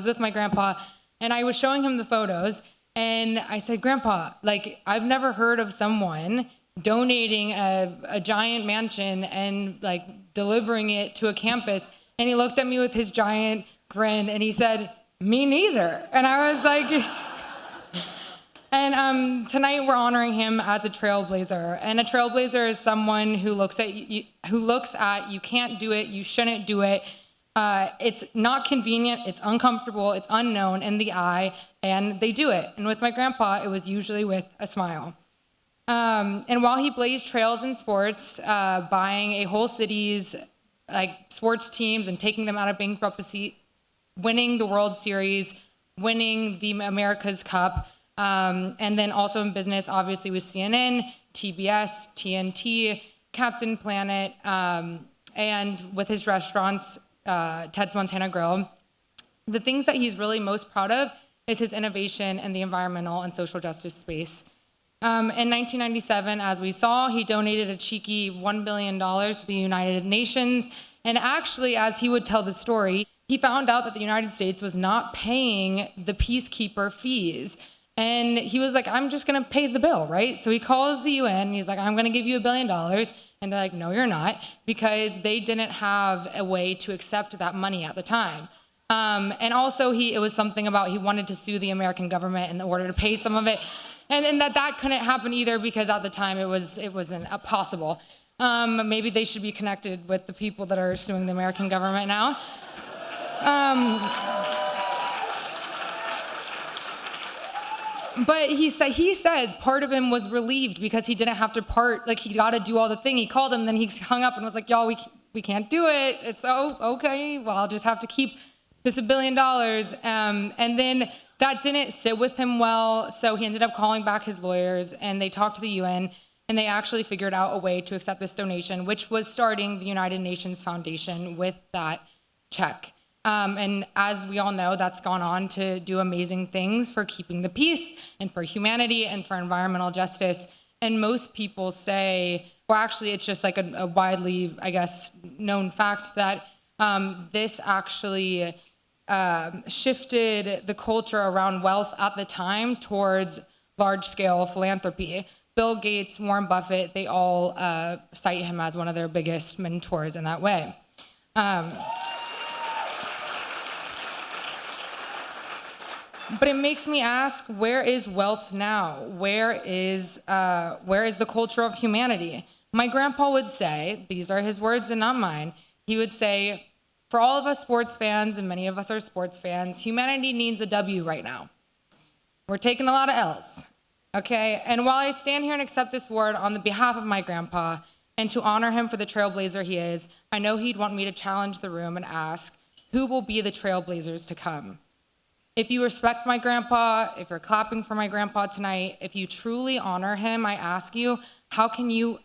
with my grandpa, and I was showing him the photos, and I said, Grandpa, like, I've never heard of someone donating a giant mansion and like delivering it to a campus. And he looked at me with his giant grin, and he said, me neither. And I was like, and tonight we're honoring him as a trailblazer. And a trailblazer is someone who looks at you can't do it, you shouldn't do it. It's not convenient, it's uncomfortable, it's unknown in the eye, and they do it. And with my grandpa, it was usually with a smile. And while he blazed trails in sports, buying a whole city's like sports teams and taking them out of bankruptcy, winning the World Series, winning the America's Cup, and then also in business, obviously with CNN, TBS, TNT, Captain Planet, and with his restaurants, Ted's Montana Grill. The things that he's really most proud of is his innovation in the environmental and social justice space. In 1997, as we saw, he donated a cheeky $1 billion to the United Nations. And actually, as he would tell the story, he found out that the United States was not paying the peacekeeper fees. And he was like, I'm just gonna pay the bill, right? So he calls the UN, and he's like, I'm gonna give you $1 billion. And they're like, no, you're not, because they didn't have a way to accept that money at the time. And also, it was something about he wanted to sue the American government in order to pay some of it. And that couldn't happen either, because at the time it wasn't possible. Maybe they should be connected with the people that are suing the American government now. But he says part of him was relieved because he didn't have to he got to do all the thing. He called him, then he hung up and was like, y'all, we can't do it. It's okay, well, I'll just have to keep this $1 billion. And then that didn't sit with him well, so he ended up calling back his lawyers, and they talked to the UN, and they actually figured out a way to accept this donation, which was starting the United Nations Foundation with that check. And as we all know, that's gone on to do amazing things for keeping the peace and for humanity and for environmental justice. And most people say, well, actually, it's just like a widely, I guess, known fact that this actually shifted the culture around wealth at the time towards large-scale philanthropy. Bill Gates, Warren Buffett, they all cite him as one of their biggest mentors in that way. But it makes me ask, where is wealth now? Where is the culture of humanity? My grandpa would say, these are his words and not mine, he would say, for all of us sports fans, and many of us are sports fans, humanity needs a W right now. We're taking a lot of L's, okay? And while I stand here and accept this award on the behalf of my grandpa, and to honor him for the trailblazer he is, I know he'd want me to challenge the room and ask, who will be the trailblazers to come? If you respect my grandpa, if you're clapping for my grandpa tonight, if you truly honor him, I ask you, how can you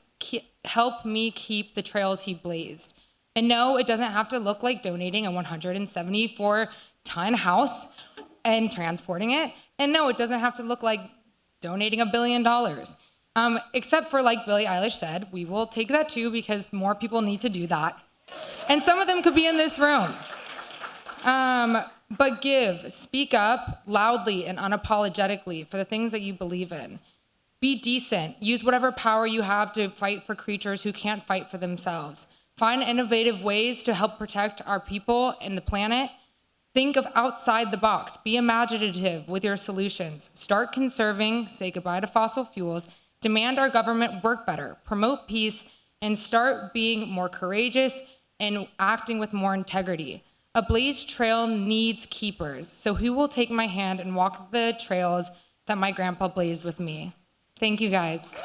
help me keep the trails he blazed? And no, it doesn't have to look like donating a 174-ton house and transporting it. And no, it doesn't have to look like donating $1 billion. Except for, like Billie Eilish said, we will take that too because more people need to do that. And some of them could be in this room. But speak up loudly and unapologetically for the things that you believe in. Be decent. Use whatever power you have to fight for creatures who can't fight for themselves. Find innovative ways to help protect our people and the planet. Think of outside the box. Be imaginative with your solutions. Start conserving, say goodbye to fossil fuels, demand our government work better, promote peace, and start being more courageous and acting with more integrity. A blazed trail needs keepers, so who will take my hand and walk the trails that my grandpa blazed with me? Thank you, guys.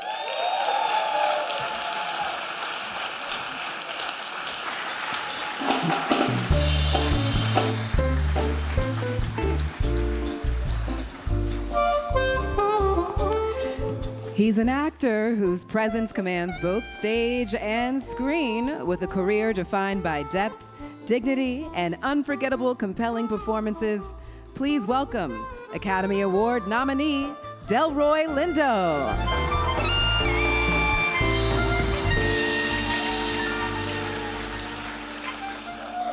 He's an actor whose presence commands both stage and screen, with a career defined by depth, dignity, and unforgettable, compelling performances. Please welcome Academy Award nominee, Delroy Lindo.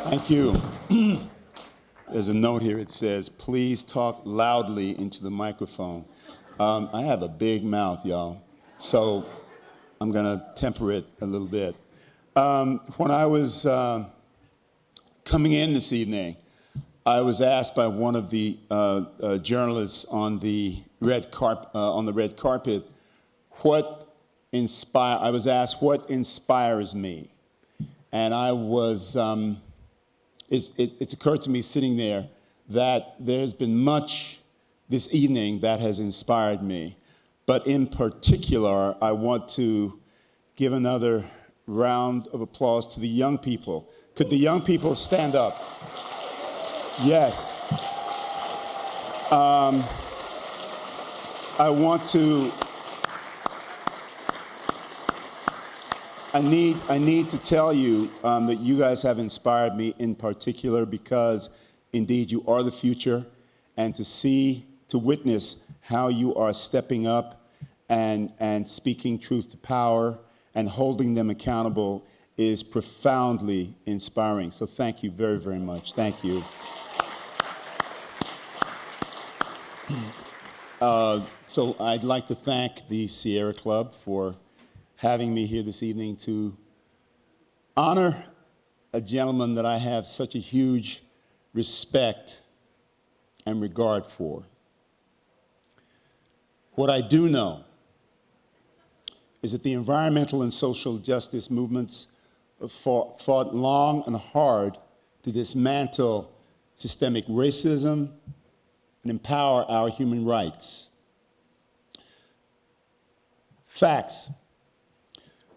Thank you. There's a note here. It says, please talk loudly into the microphone. I have a big mouth, y'all, so I'm going to temper it a little bit. When I was coming in this evening, I was asked by one of the journalists on the red carpet, I was asked what inspires me, and I was. It's occurred to me sitting there that there's been much this evening that has inspired me, but in particular, I want to give another round of applause to the young people. Could the young people stand up? Yes. I need to tell you that you guys have inspired me in particular because indeed you are the future, and to witness how you are stepping up and speaking truth to power and holding them accountable is profoundly inspiring. So thank you very, very much. Thank you. So I'd like to thank the Sierra Club for having me here this evening to honor a gentleman that I have such a huge respect and regard for. What I do know is that the environmental and social justice movements fought long and hard to dismantle systemic racism and empower our human rights. Facts.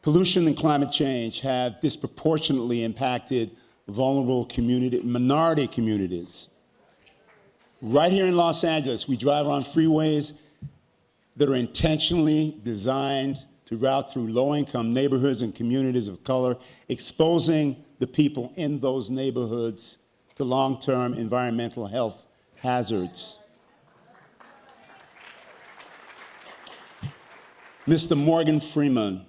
Pollution and climate change have disproportionately impacted vulnerable minority communities. Right here in Los Angeles, we drive on freeways that are intentionally designed to route through low-income neighborhoods and communities of color, exposing the people in those neighborhoods to long-term environmental health hazards. Mr. Morgan Freeman,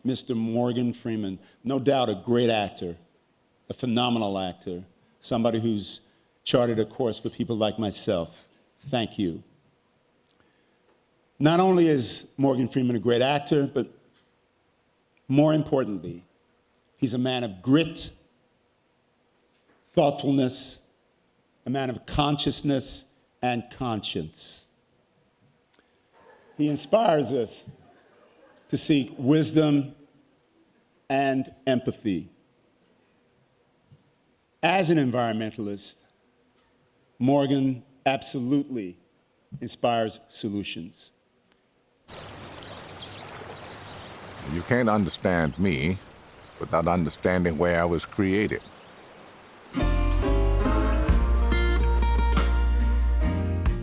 Mr. Morgan Freeman. No doubt a great actor, a phenomenal actor, somebody who's charted a course for people like myself. Thank you. Not only is Morgan Freeman a great actor, but more importantly, he's a man of grit, thoughtfulness, a man of consciousness and conscience. He inspires us to seek wisdom and empathy. As an environmentalist, Morgan absolutely inspires solutions. You can't understand me without understanding where I was created.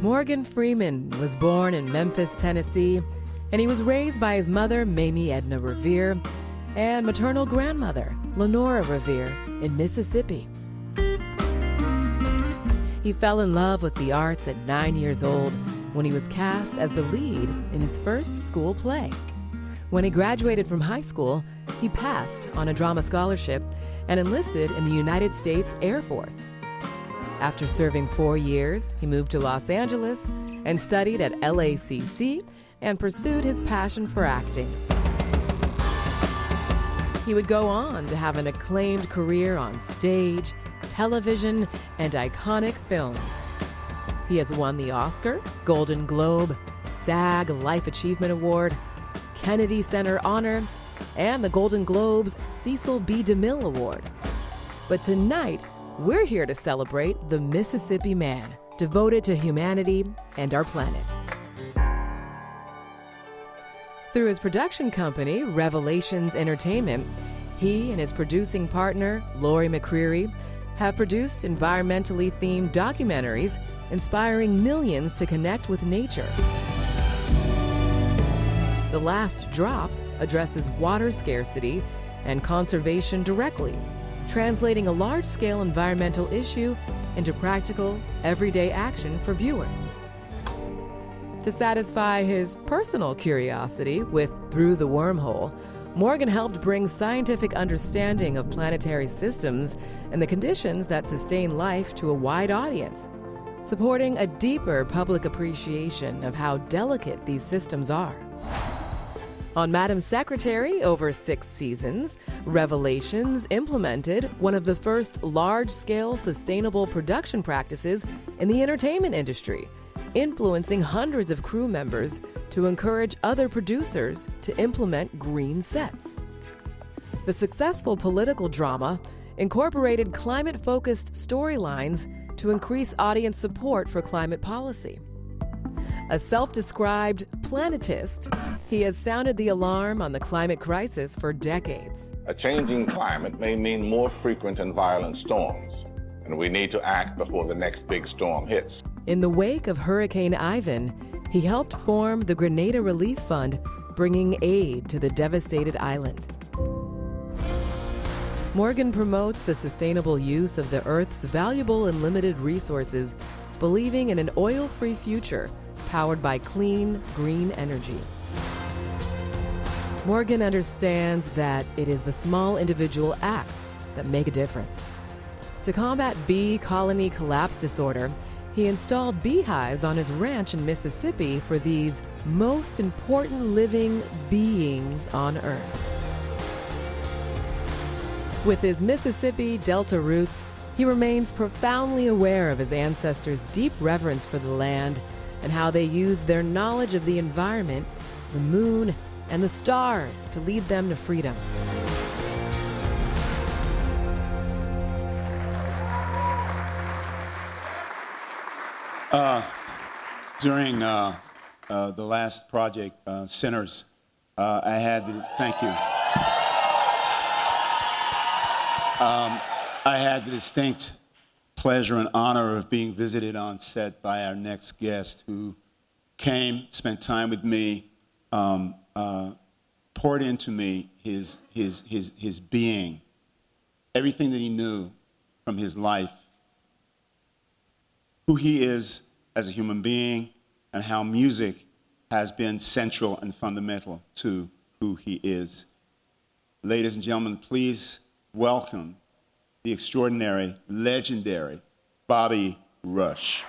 Morgan Freeman was born in Memphis, Tennessee, and he was raised by his mother, Mamie Edna Revere, and maternal grandmother, Lenora Revere, in Mississippi. He fell in love with the arts at 9 years old when he was cast as the lead in his first school play. When he graduated from high school, he passed on a drama scholarship and enlisted in the United States Air Force. After serving 4 years, he moved to Los Angeles and studied at LACC and pursued his passion for acting. He would go on to have an acclaimed career on stage, television, and iconic films. He has won the Oscar, Golden Globe, SAG Life Achievement Award, Kennedy Center Honor, and the Golden Globe's Cecil B. DeMille Award. But tonight, we're here to celebrate the Mississippi Man, devoted to humanity and our planet. Through his production company, Revelations Entertainment, he and his producing partner, Lori McCreary, have produced environmentally themed documentaries inspiring millions to connect with nature. The Last Drop addresses water scarcity and conservation directly, translating a large-scale environmental issue into practical, everyday action for viewers. To satisfy his personal curiosity with Through the Wormhole, Morgan helped bring scientific understanding of planetary systems and the conditions that sustain life to a wide audience, supporting a deeper public appreciation of how delicate these systems are. On Madam Secretary, over 6 seasons, Revelations implemented one of the first large-scale sustainable production practices in the entertainment industry, influencing hundreds of crew members to encourage other producers to implement green sets. The successful political drama incorporated climate-focused storylines to increase audience support for climate policy. A self-described planetist, he has sounded the alarm on the climate crisis for decades. A changing climate may mean more frequent and violent storms, and we need to act before the next big storm hits. In the wake of Hurricane Ivan, he helped form the Grenada Relief Fund, bringing aid to the devastated island. Morgan promotes the sustainable use of the Earth's valuable and limited resources, believing in an oil-free future powered by clean, green energy. Morgan understands that it is the small individual acts that make a difference. To combat bee colony collapse disorder, he installed beehives on his ranch in Mississippi for these most important living beings on Earth. With his Mississippi Delta roots, he remains profoundly aware of his ancestors' deep reverence for the land and how they used their knowledge of the environment, the moon, and the stars to lead them to freedom. During the last project, Sinners, I had the, thank you. I had the distinct pleasure and honor of being visited on set by our next guest, who came, spent time with me, poured into me his being, everything that he knew from his life, who he is as a human being, and how music has been central and fundamental to who he is. Ladies and gentlemen, please welcome the extraordinary, legendary Bobby Rush.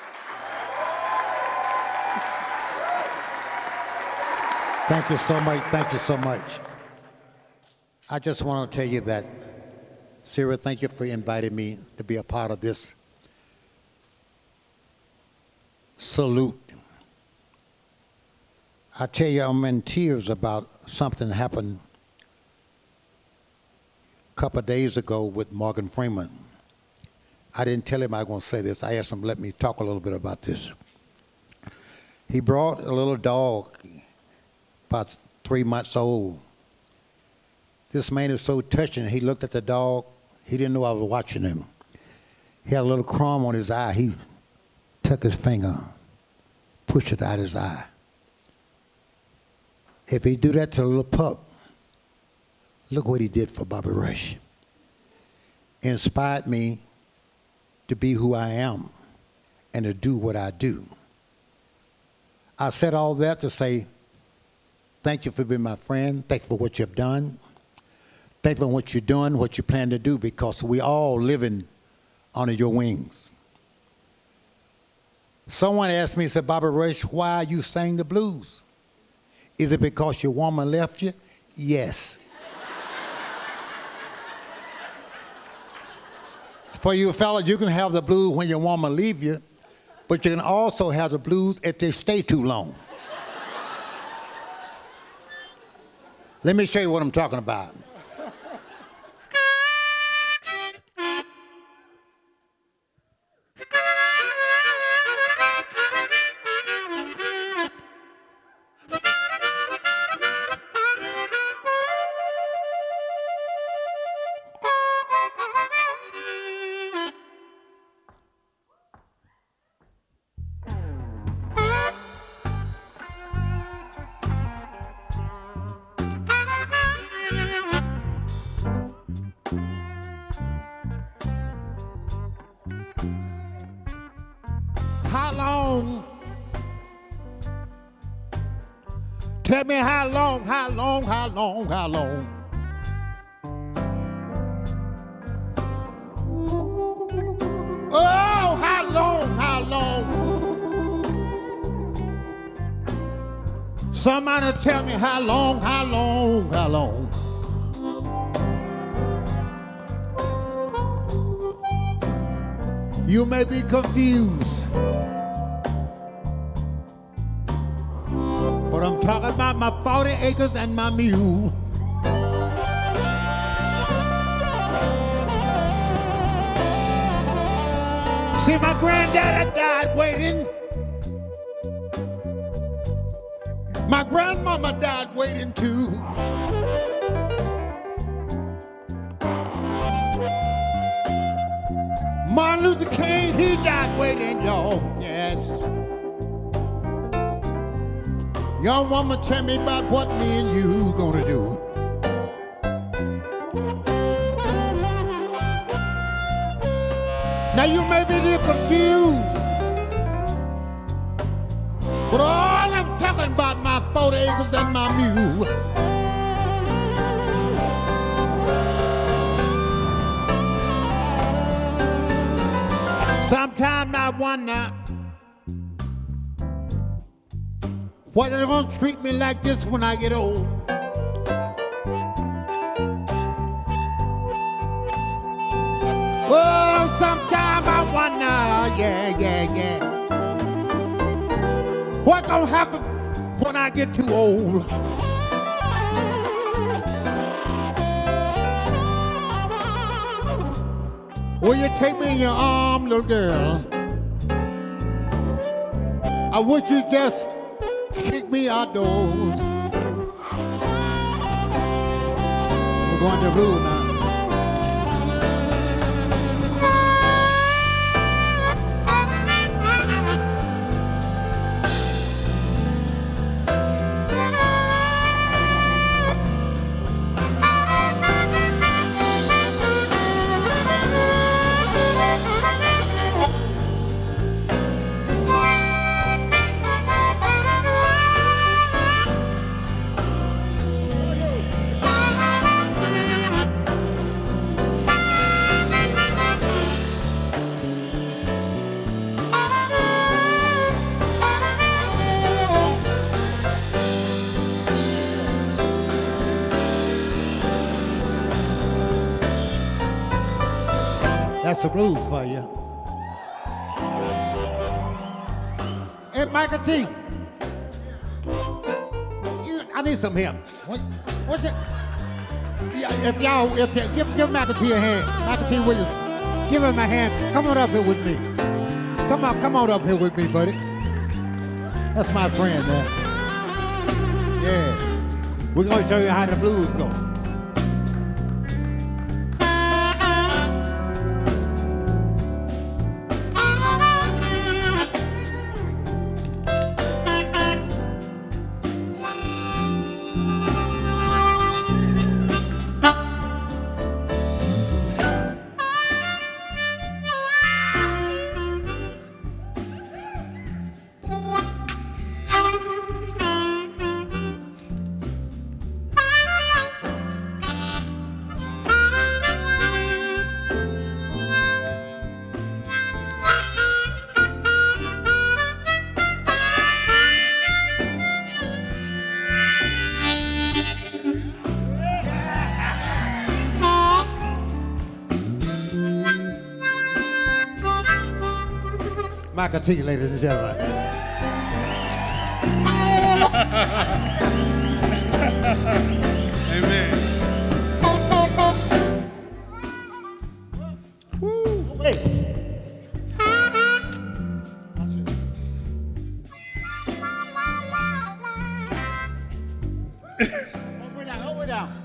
Thank you so much. Thank you so much. I just want to tell you that, Sarah, thank you for inviting me to be a part of this salute. I tell you, I'm in tears about something that happened a couple of days ago with Morgan Freeman. I didn't tell him I was going to say this. I asked him to let me talk a little bit about this. He brought a little dog, about 3 months old. This man is so touching. He looked at the dog. He didn't know I was watching him. He had a little crumb on his eye. He took his finger, pushed it out his eye. If he do that to a little pup, look what he did for Bobby Rush. Inspired me to be who I am and to do what I do. I said all that to say, thank you for being my friend. Thank you for what you've done. Thank you for what you're doing, what you plan to do, because we all living under your wings. Someone asked me, said, Bobby Rush, why you sing the blues? Is it because your woman left you? Yes. For you fellas, you can have the blues when your woman leave you, but you can also have the blues if they stay too long. Let me show you what I'm talking about. How long? Tell me how long, how long, how long, how long? Oh, how long, how long? Somebody tell me how long, how long, how long? You may be confused, but I'm talking about my 40 acres and my mule. See, my granddaddy died waiting. My grandmama died waiting too. Martin Luther King, he died waiting, y'all, yes. Young woman, tell me about what me and you gonna do. Now you may be a little confused, but all I'm talking about my 40 acres and my mule. Sometimes I wonder why they gonna treat me like this when I get old. Oh, sometimes I wonder, yeah. What gonna happen when I get too old? Will you take me in your arm, little girl? I wish you just kick me outdoors. We're going to blue now. That's the blues for you. Hey, Michael T. I need some help. What's it? Yeah, if you give Michael T a hand. Michael T. Williams, give him a hand. Come on up here with me. Come on up here with me, buddy. That's my friend there. Yeah. We're gonna show you how the blues go. Michael T, ladies and gentlemen. Amen. Woo, wait. Hold it down.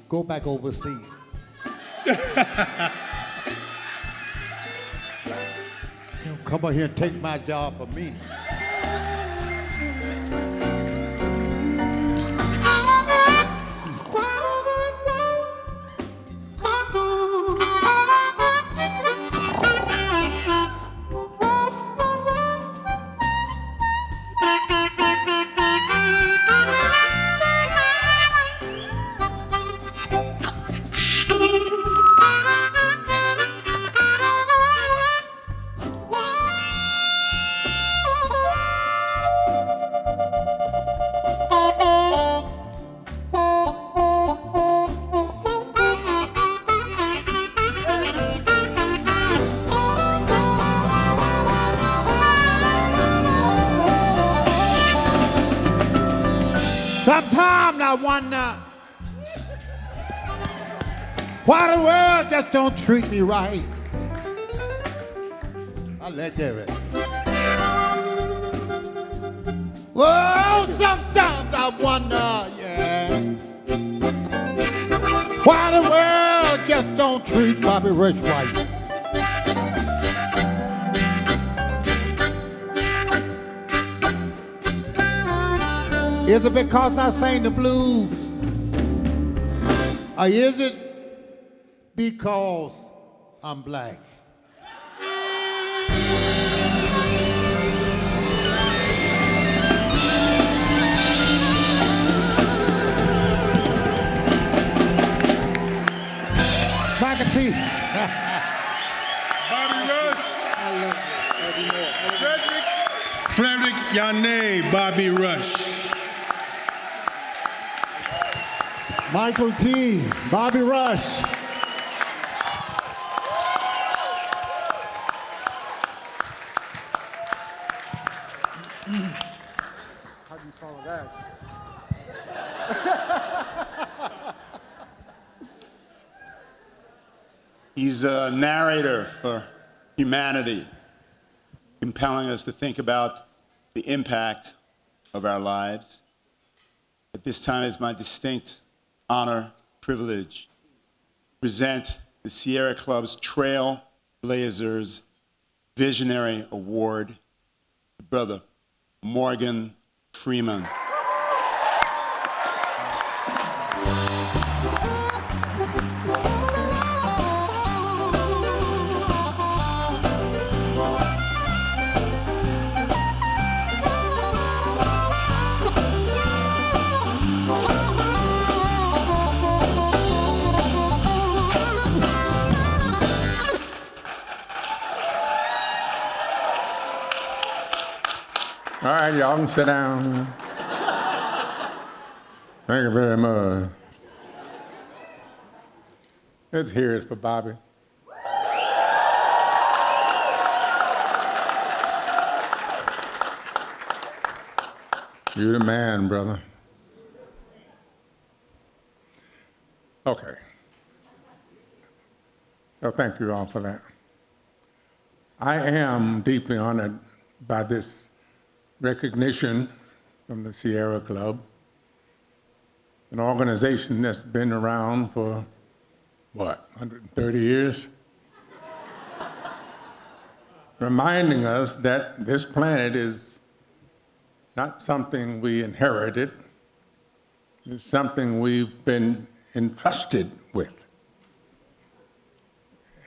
Go back overseas. Don't come out here and take my job from me. Sometimes I wonder why the world just don't treat me right. I'll let you have it. Well, sometimes I wonder, yeah, why the world just don't treat Bobby Rush right. Is it because I sang the blues? Or is it because I'm black? Michael T. Bobby Rush. Frederick Yane, Bobby Rush. Michael T. Bobby Rush. How do you follow that? He's a narrator for humanity, compelling us to think about the impact of our lives. At this time, it's my distinct honor, privilege, to present the Sierra Club's Trailblazers Visionary Award to Brother Morgan Freeman. right, y'all can sit down. Thank you very much. Let's hear it for Bobby. You're the man, brother. Okay. So thank you all for that. I am deeply honored by this recognition from the Sierra Club, an organization that's been around for, what, 130 years? Reminding us that this planet is not something we inherited, it's something we've been entrusted with.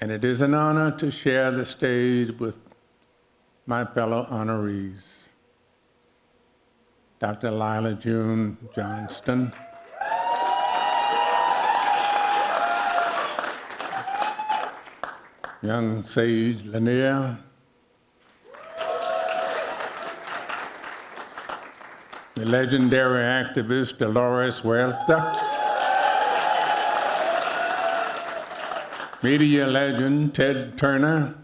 And it is an honor to share the stage with my fellow honorees, Dr. Lyla June Johnston, young sage Lenier, the legendary activist Dolores Huerta, media legend Ted Turner,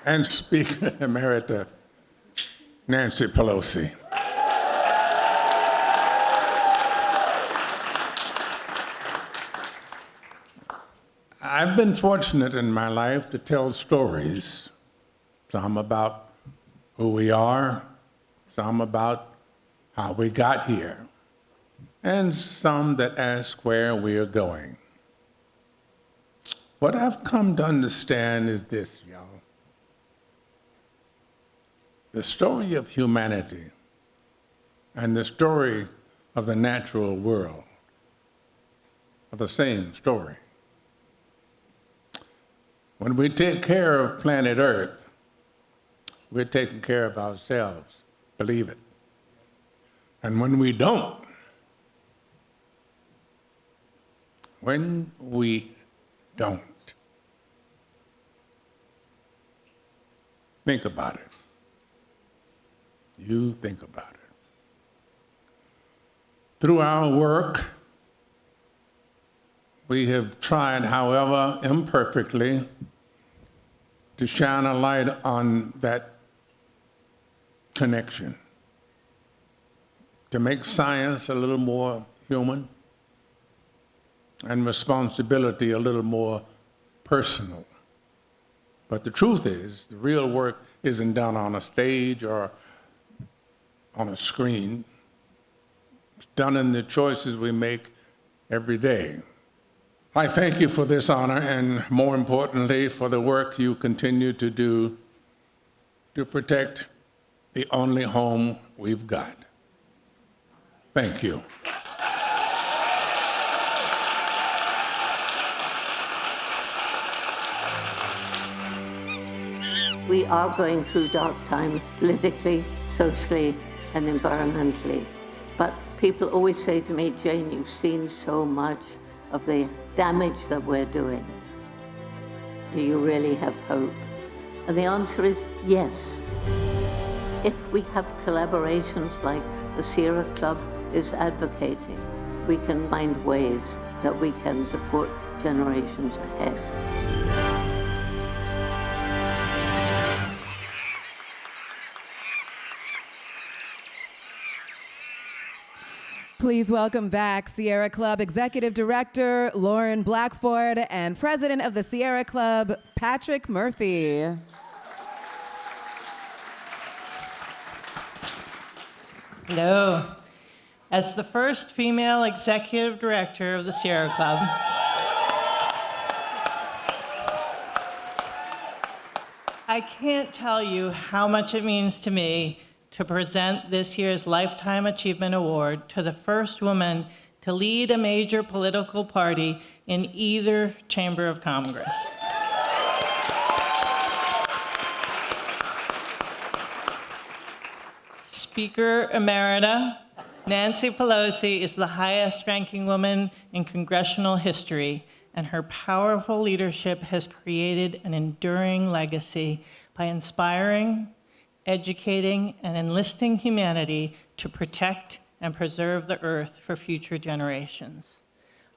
and Speaker Emerita Nancy Pelosi. I've been fortunate in my life to tell stories, some about who we are, some about how we got here, and some that ask where we are going. What I've come to understand is this, y'all. The story of humanity and the story of the natural world are the same story. When we take care of planet Earth, we're taking care of ourselves, believe it. And when we don't, think about it. You think about it. Through our work, we have tried, however imperfectly, to shine a light on that connection, to make science a little more human and responsibility a little more personal. But the truth is, the real work isn't done on a stage or on a screen. It's done in the choices we make every day. I thank you for this honor, and more importantly, for the work you continue to do to protect the only home we've got. Thank you. We are going through dark times politically, socially, and environmentally. But people always say to me, Jane, you've seen so much of the damage that we're doing. Do you really have hope? And the answer is yes. If we have collaborations like the Sierra Club is advocating, we can find ways that we can support generations ahead. Please welcome back Sierra Club Executive Director Lauren Blackford and President of the Sierra Club, Patrick Murphy. Hello. As the first female executive director of the Sierra Club, I can't tell you how much it means to me to present this year's Lifetime Achievement Award to the first woman to lead a major political party in either chamber of Congress. Speaker Emerita Nancy Pelosi is the highest ranking woman in congressional history, and her powerful leadership has created an enduring legacy by inspiring, educating, and enlisting humanity to protect and preserve the earth for future generations.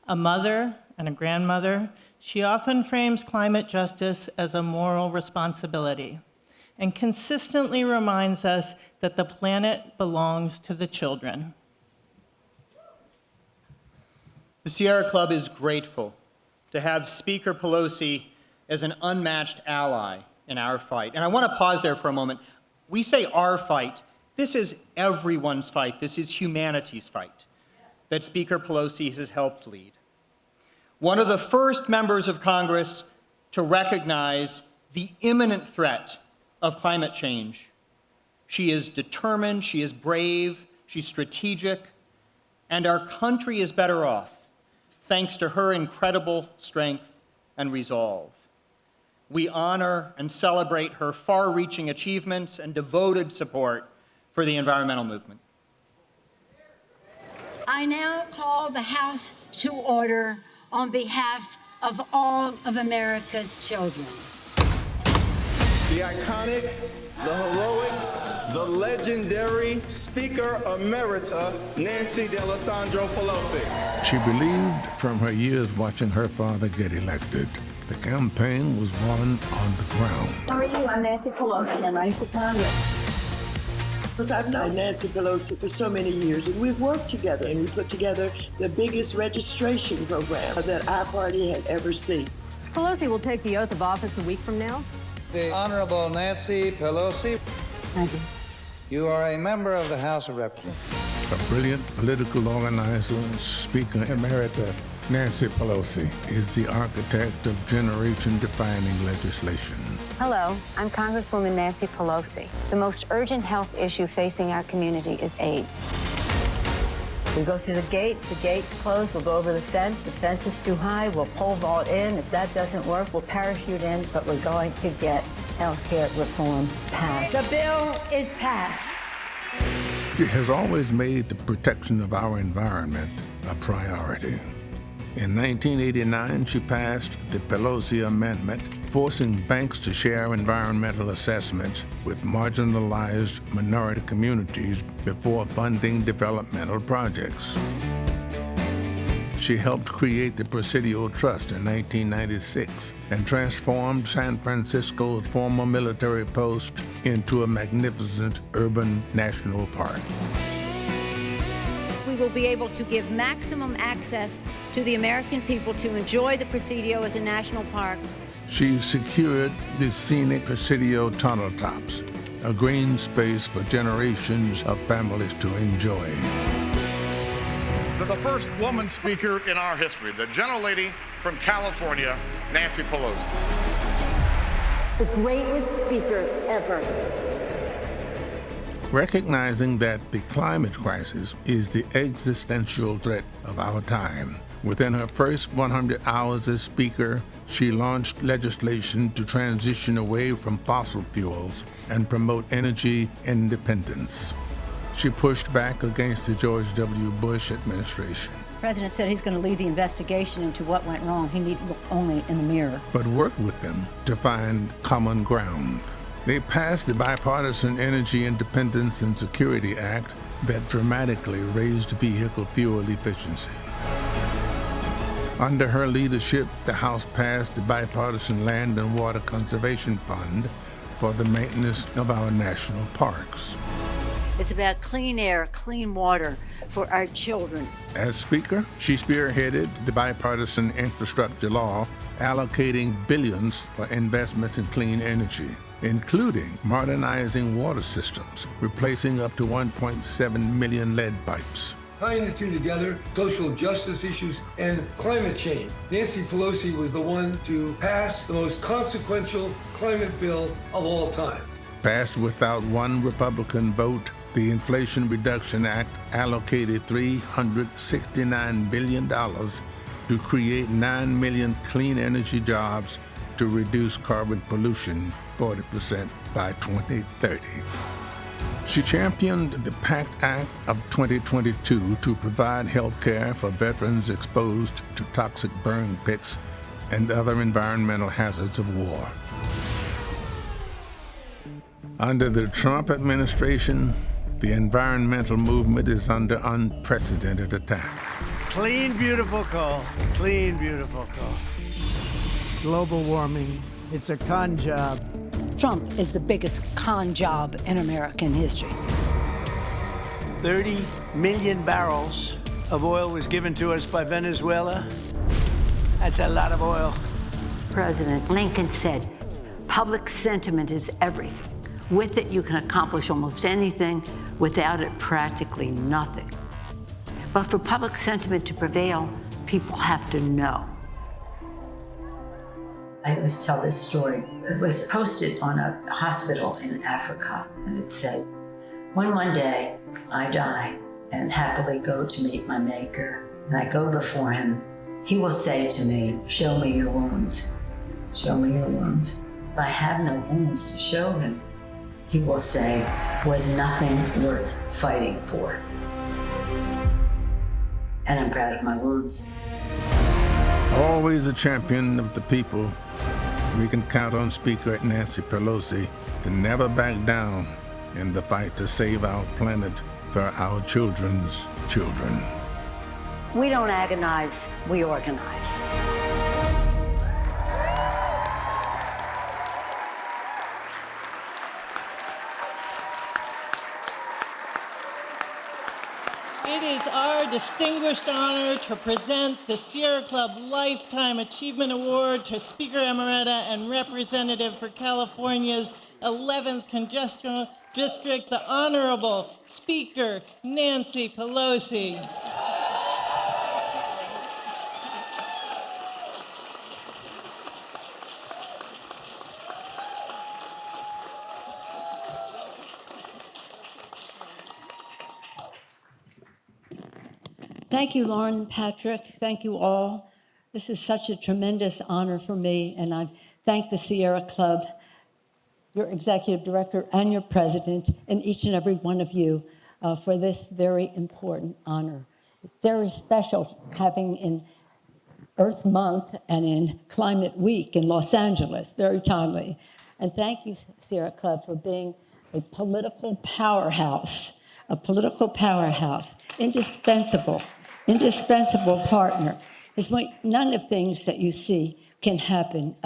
A mother and a grandmother, she often frames climate justice as a moral responsibility and consistently reminds us that the planet belongs to the children. The Sierra Club is grateful to have Speaker Pelosi as an unmatched ally in our fight. And I want to pause there for a moment. We say our fight. This is everyone's fight. This is humanity's fight that Speaker Pelosi has helped lead. One of the first members of Congress to recognize the imminent threat of climate change. She is determined, she is brave, she's strategic, and our country is better off thanks to her incredible strength and resolve. We honor and celebrate her far-reaching achievements and devoted support for the environmental movement. I now call the House to order on behalf of all of America's children. The iconic, the heroic, the legendary Speaker Emerita, Nancy D'Alessandro Pelosi. She believed from her years watching her father get elected, the campaign was won on the ground. How are you? I'm Nancy Pelosi, and I'm for Congress. Because I've known Nancy Pelosi for so many years, and we've worked together, and we put together the biggest registration program that our party had ever seen. Pelosi will take the oath of office a week from now. The Honorable Nancy Pelosi. Thank you. You are a member of the House of Representatives. A brilliant political organizer, Speaker Emerita Nancy Pelosi is the architect of generation-defining legislation. Hello, I'm Congresswoman Nancy Pelosi. The most urgent health issue facing our community is AIDS. We go through the gate's closed, we'll go over the fence is too high, we'll pole vault in. If that doesn't work, we'll parachute in, but we're going to get health care reform passed. The bill is passed. She has always made the protection of our environment a priority. In 1989, she passed the Pelosi Amendment, forcing banks to share environmental assessments with marginalized minority communities before funding developmental projects. She helped create the Presidio Trust in 1996 and transformed San Francisco's former military post into a magnificent urban national park. We will be able to give maximum access to the American people to enjoy the Presidio as a national park. She secured the scenic Presidio tunnel tops, a green space for generations of families to enjoy. The first woman speaker in our history, the gentlelady from California, Nancy Pelosi. The greatest speaker ever. Recognizing that the climate crisis is the existential threat of our time, within her first 100 hours as Speaker, she launched legislation to transition away from fossil fuels and promote energy independence. She pushed back against the George W. Bush administration. The president said he's going to lead the investigation into what went wrong. He need to look only in the mirror. But worked with them to find common ground. They passed the Bipartisan Energy Independence and Security Act that dramatically raised vehicle fuel efficiency. Under her leadership, the House passed the Bipartisan Land and Water Conservation Fund for the maintenance of our national parks. It's about clean air, clean water for our children. As Speaker, she spearheaded the bipartisan infrastructure law, allocating billions for investments in clean energy, including modernizing water systems, replacing up to 1.7 million lead pipes. Tying the two together, social justice issues and climate change. Nancy Pelosi was the one to pass the most consequential climate bill of all time. Passed without one Republican vote, the Inflation Reduction Act allocated $369 billion to create 9 million clean energy jobs to reduce carbon pollution 40% by 2030. She championed the PACT Act of 2022 to provide health care for veterans exposed to toxic burn pits and other environmental hazards of war. Under the Trump administration, the environmental movement is under unprecedented attack. Clean, beautiful coal. Clean, beautiful coal. Global warming, it's a con job. Trump is the biggest con job in American history. 30 million barrels of oil was given to us by Venezuela. That's a lot of oil. President Lincoln said, public sentiment is everything. With it, you can accomplish almost anything. Without it, practically nothing. But for public sentiment to prevail, people have to know. I always tell this story. It was posted on a hospital in Africa, and it said, when one day I die and happily go to meet my Maker, and I go before him, he will say to me, show me your wounds. Show me your wounds. If I have no wounds to show him, he will say, was nothing worth fighting for. And I'm proud of my wounds. Always a champion of the people, we can count on Speaker Nancy Pelosi to never back down in the fight to save our planet for our children's children. We don't agonize, we organize. It is our distinguished honor to present the Sierra Club Lifetime Achievement Award to Speaker Emerita and Representative for California's 11th Congressional District, the Honorable Speaker Nancy Pelosi. Thank you, Lauren, Patrick. Thank you all. This is such a tremendous honor for me, and I thank the Sierra Club, your executive director, and your president, and each and every one of you for this very important honor. It's very special having in Earth Month and in Climate Week in Los Angeles, very timely. And thank you, Sierra Club, for being a political powerhouse, indispensable partner. It's none of things that you see can happen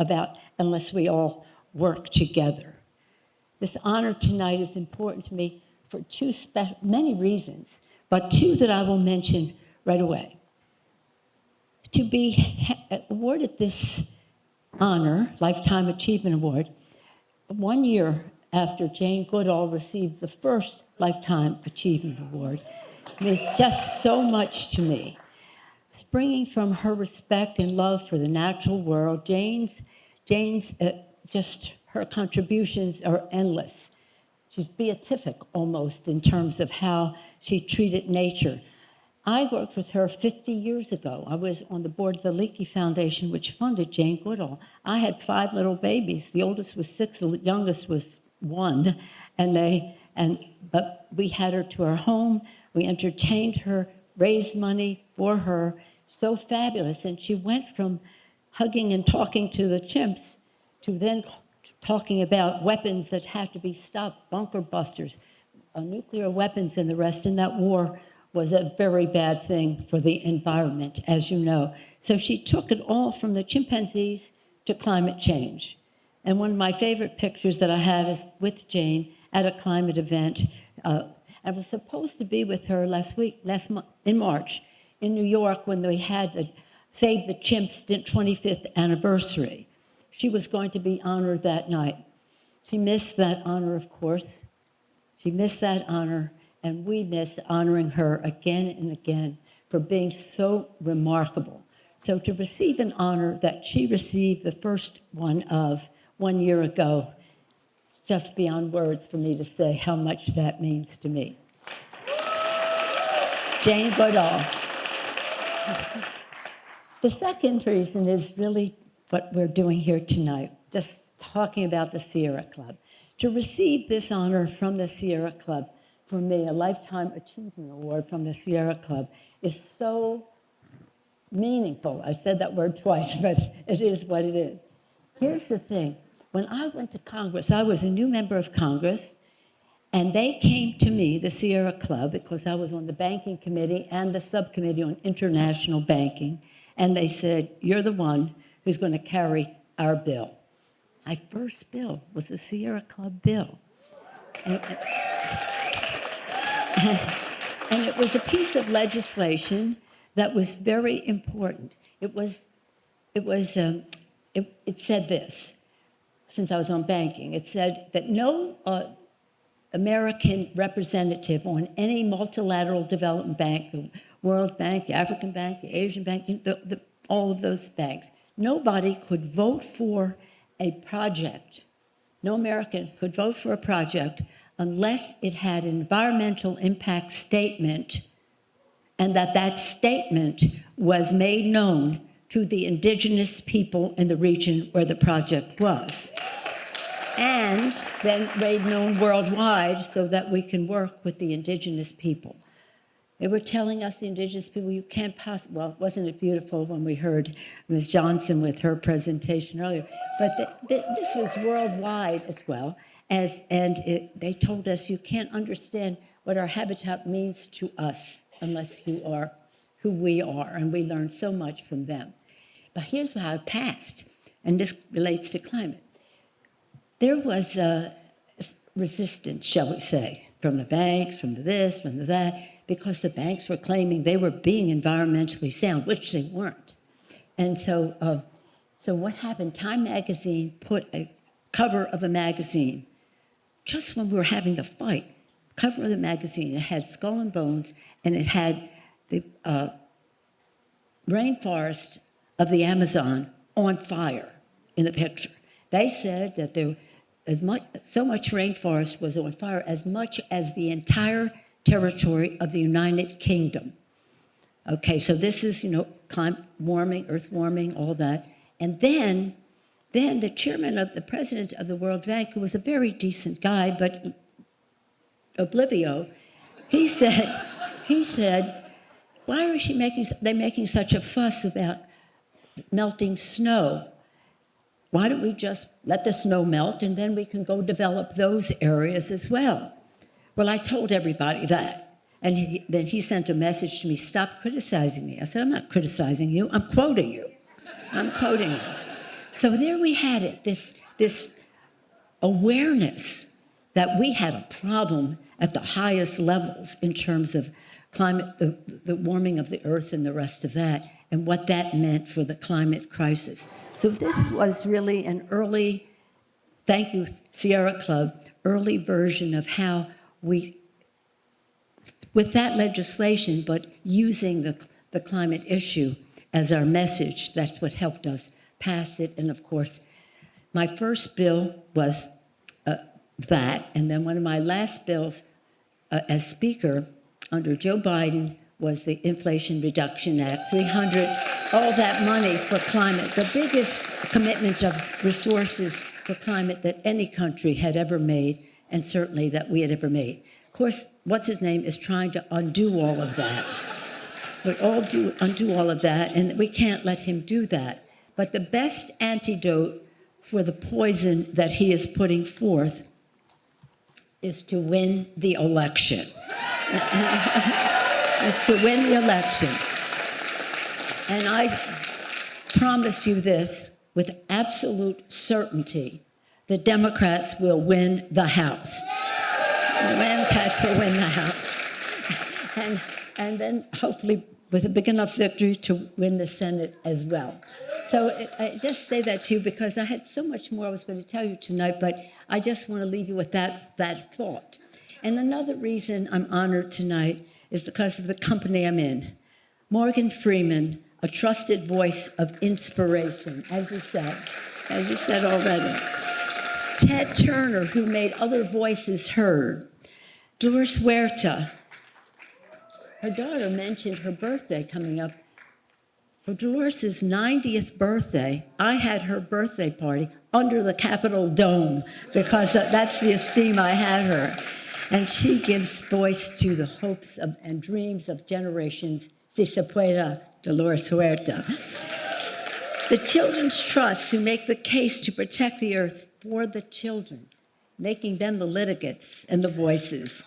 unless we all work together. This honor tonight is important to me for many reasons, but two that I will mention right away. To be awarded this honor, Lifetime Achievement Award, 1 year after Jane Goodall received the first Lifetime Achievement Award, means just so much to me. Springing from her respect and love for the natural world, Jane's her contributions are endless. She's beatific almost in terms of how she treated nature. I worked with her 50 years ago. I was on the board of the Leakey Foundation, which funded Jane Goodall. I had 5 little babies. The oldest was 6, the youngest was 1, but we had her to our home. We entertained her, raised money for her, so fabulous. And she went from hugging and talking to the chimps to then talking about weapons that had to be stopped, bunker busters, nuclear weapons and the rest. And that war was a very bad thing for the environment, as you know. So she took it all from the chimpanzees to climate change. And one of my favorite pictures that I have is with Jane at a climate event. I was supposed to be with her last month, in March, in New York when they had the Save the Chimps 25th anniversary. She was going to be honored that night. She missed that honor, of course. She missed that honor, and we miss honoring her again and again for being so remarkable. So to receive an honor that she received the first one of 1 year ago, it's just beyond words for me to say how much that means to me. Jane Goodall. The second reason is really what we're doing here tonight, just talking about the Sierra Club. To receive this honor from the Sierra Club, for me, a Lifetime Achievement Award from the Sierra Club, is so meaningful. I said that word twice, but it is what it is. Here's the thing. When I went to Congress, I was a new member of Congress, and they came to me, the Sierra Club, because I was on the banking committee and the subcommittee on international banking, and they said, you're the one who's going to carry our bill. My first bill was the Sierra Club bill. And it was a piece of legislation that was very important. It said this, since I was on banking, it said that no American representative on any multilateral development bank, the World Bank, the African Bank, the Asian Bank, all of those banks, nobody could vote for a project. No American could vote for a project unless it had an environmental impact statement, and that statement was made known to the indigenous people in the region where the project was, and then made known worldwide so that we can work with the indigenous people. They were telling us, the indigenous people, you can't possibly, well, wasn't it beautiful when we heard Ms. Johnston with her presentation earlier? But this was worldwide as well, they told us you can't understand what our habitat means to us unless you are who we are, and we learned so much from them. But here's how it passed, and this relates to climate. There was a resistance, shall we say, from the banks, from the this, from the that, because the banks were claiming they were being environmentally sound, which they weren't. And so what happened? Time magazine put a cover of a magazine, just when we were having the fight, cover of the magazine, it had Skull and Bones, and it had the rainforest of the Amazon on fire in the picture. They said that so much rainforest was on fire, as much as the entire territory of the United Kingdom. Okay, so this is, climate warming, earth warming, all that. And then the president of the World Bank, who was a very decent guy, but oblivio, he said, why are they making such a fuss about melting snow? Why don't we just let the snow melt and then we can go develop those areas as well? Well, I told everybody that. And then he sent a message to me, stop criticizing me. I said, I'm not criticizing you, I'm quoting you. So there we had it, this awareness that we had a problem at the highest levels in terms of climate, the warming of the earth and the rest of that, and what that meant for the climate crisis. So this was really an early, thank you, Sierra Club, early version of how we, with that legislation, but using the climate issue as our message, that's what helped us pass it. And of course, my first bill was that, and then one of my last bills as Speaker under Joe Biden was the Inflation Reduction Act, 300, all that money for climate, the biggest commitment of resources for climate that any country had ever made, and certainly that we had ever made. Of course, what's his name is trying to undo all of that. We all undo all of that, and we can't let him do that. But the best antidote for the poison that he is putting forth is to win the election. Is to win the election. And I promise you this with absolute certainty, the Democrats will win the House. The Democrats will win the House. And then hopefully with a big enough victory to win the Senate as well. So I just say that to you because I had so much more I was going to tell you tonight, but I just want to leave you with that thought. And another reason I'm honored tonight is because of the company I'm in. Morgan Freeman, a trusted voice of inspiration, as you said already. Ted Turner, who made other voices heard. Dolores Huerta. Her daughter mentioned her birthday coming up. For Dolores' 90th birthday, I had her birthday party under the Capitol Dome because that's the esteem I had her. And she gives voice to the hopes and dreams of generations. Si se pueda, Dolores Huerta. The Children's Trusts who make the case to protect the earth for the children, making them the litigants and the voices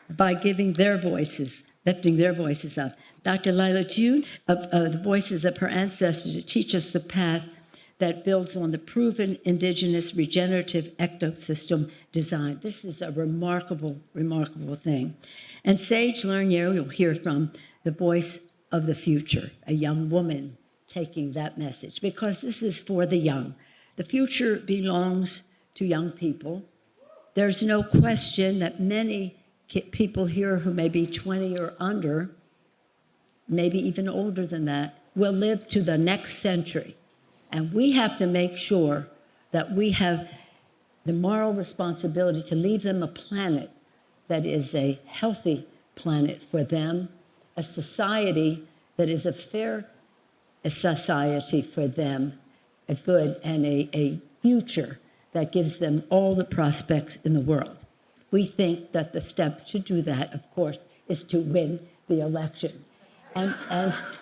by giving their voices, lifting their voices up. Dr. Lyla June, of the voices of her ancestors, to teach us the path that builds on the proven indigenous regenerative ecosystem design. This is a remarkable, remarkable thing. And Sage Lenier, you'll hear from the voice of the future, a young woman taking that message, because this is for the young. The future belongs to young people. There's no question that many people here who may be 20 or under, maybe even older than that, will live to the next century. And we have to make sure that we have the moral responsibility to leave them a planet that is a healthy planet for them, a society that is a fair society for them, a good and a future that gives them all the prospects in the world. We think that the step to do that, of course, is to win the election. And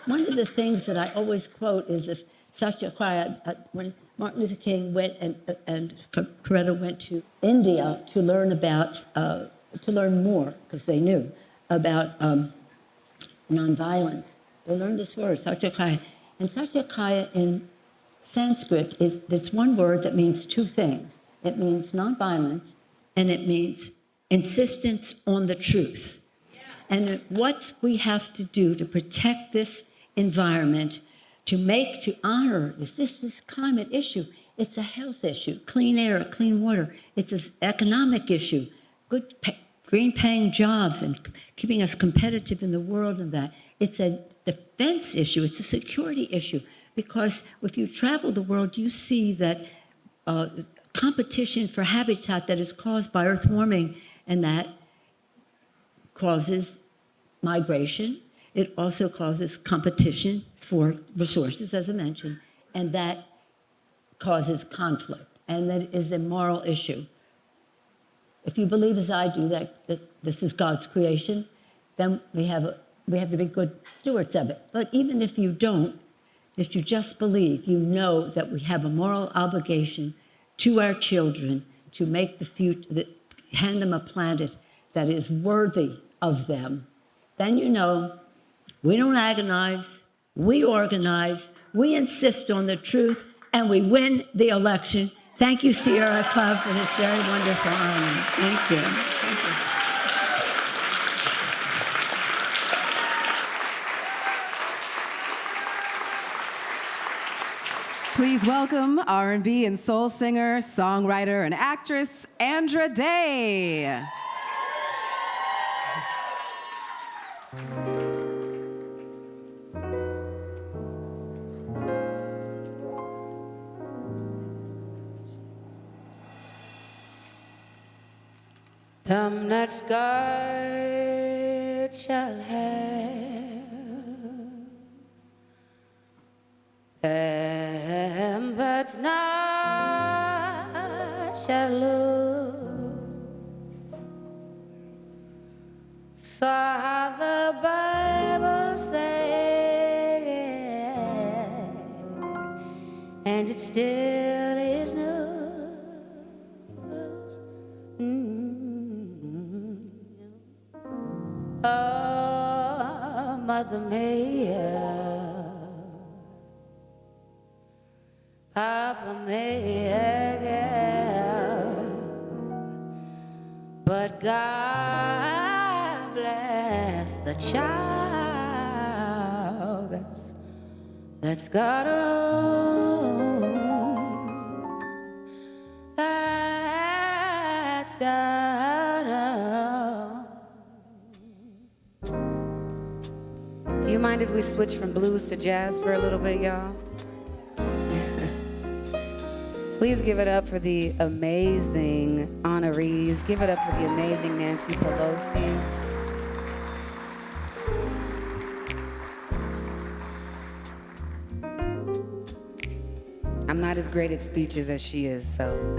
one of the things that I always quote is if such a quiet, when Martin Luther King went and Coretta went to India to learn about, to learn more, because they knew about nonviolence. They learned this word, Satyakaya. And Satyakaya in Sanskrit is this one word that means two things. It means nonviolence, and it means insistence on the truth. And what we have to do to protect this environment, to honor this climate issue, it's a health issue, clean air, clean water. It's an economic issue, good green paying jobs and keeping us competitive in the world and that. It's a defense issue, it's a security issue, because if you travel the world, you see that competition for habitat that is caused by earth warming, and that causes migration. It also causes competition for resources, as I mentioned, and that causes conflict, and that is a moral issue. If you believe, as I do, that this is God's creation, then we have to be good stewards of it. But even if you don't, if you just believe, you know that we have a moral obligation to our children to make the future, hand them a planet that is worthy of them. Then you know we don't agonize, we organize, we insist on the truth, and we win the election. Thank you, Sierra Club, for this very wonderful honor. Thank you. Thank you. Please welcome R&B and soul singer, songwriter, and actress, Andra Day. Them that's God shall have, them that's not shall lose. So how the Bible says, and it still is news. Oh, Mother Maya, Papa Maya, but God bless the child that's got her own, that's got her own. Do you mind if we switch from blues to jazz for a little bit, y'all? Please give it up for the amazing honorees. Give it up for the amazing Nancy Pelosi. I'm not as great at speeches as she is, so.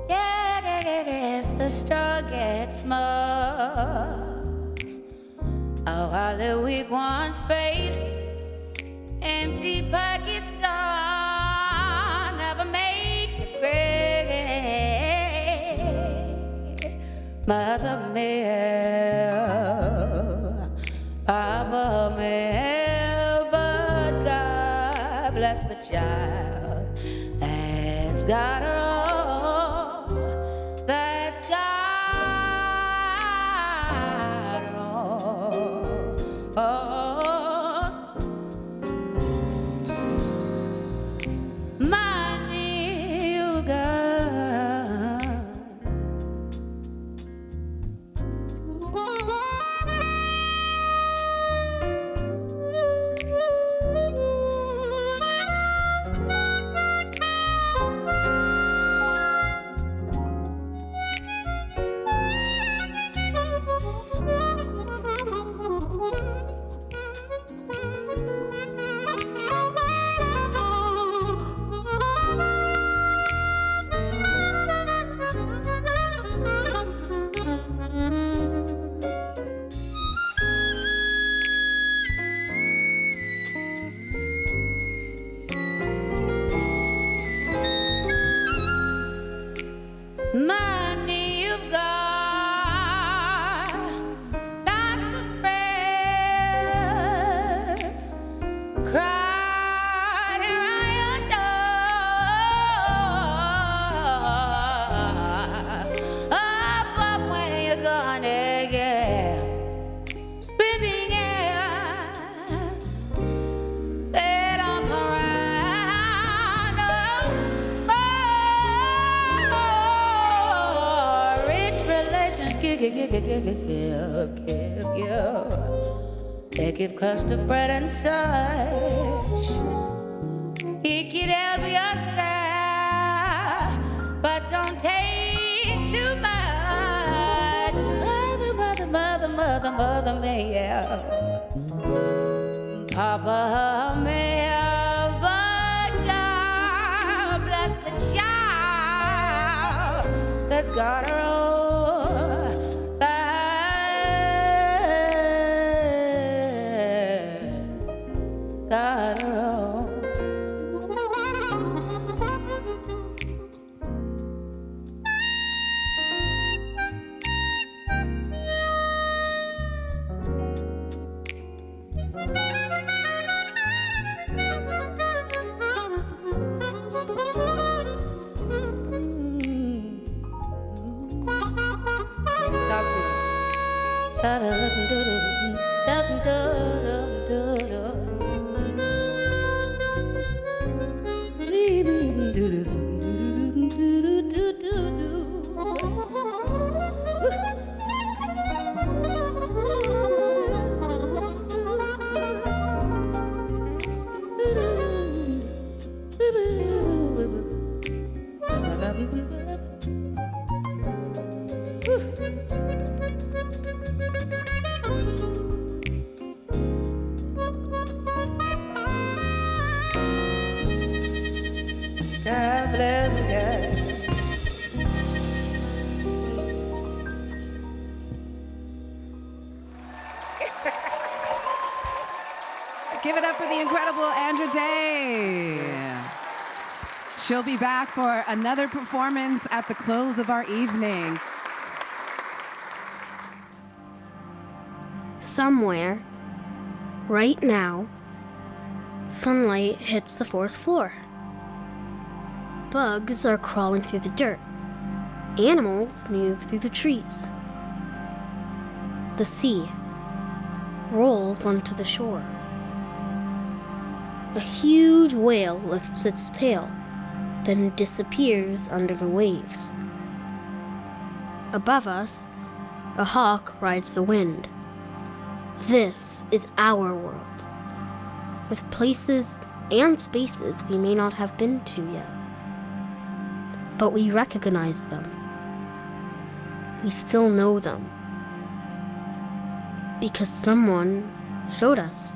Yes, the straw gets more. Oh, while the weak ones fade, empty pockets don't never make the grade. Mother Mary, Papa Mary, but God bless the child that's got her all. That's got her all. My new girl. Money you've got, lots of friends crying around your door. Oh, but when you're gonna get spending gas, they don't come around. Rich relations give. They give crust of bread and such. You can help yourself, but don't take too much. Mother Mary, Papa Mary, but God bless the child that's got her own. Got her own. God bless the guy. Give it up for the incredible Andra Day. She'll be back for another performance at the close of our evening. Somewhere, right now, sunlight hits the fourth floor. Bugs are crawling through the dirt. Animals move through the trees. The sea rolls onto the shore. A huge whale lifts its tail, then disappears under the waves. Above us, a hawk rides the wind. This is our world, with places and spaces we may not have been to yet. But we recognize them. We still know them. Because someone showed us.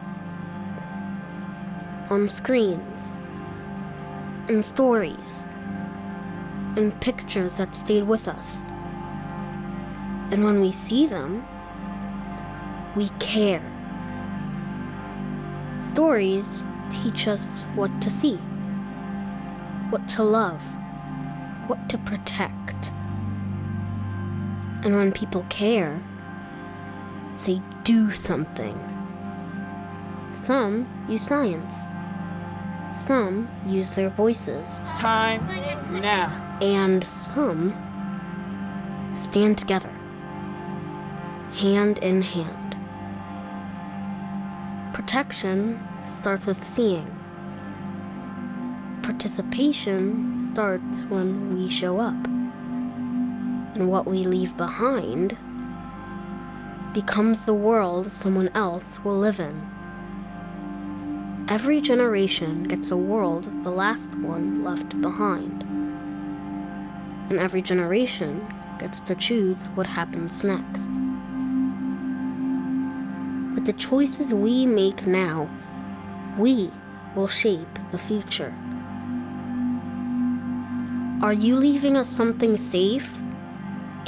On screens, in stories, in pictures that stayed with us. And when we see them, we care. Stories teach us what to see, what to love, what to protect. And when people care, they do something. Some use science. Some use their voices. It's time now. And some stand together, hand in hand. Protection starts with seeing. Participation starts when we show up. And what we leave behind becomes the world someone else will live in. Every generation gets a world the last one left behind. And every generation gets to choose what happens next. With the choices we make now, we will shape the future. Are you leaving us something safe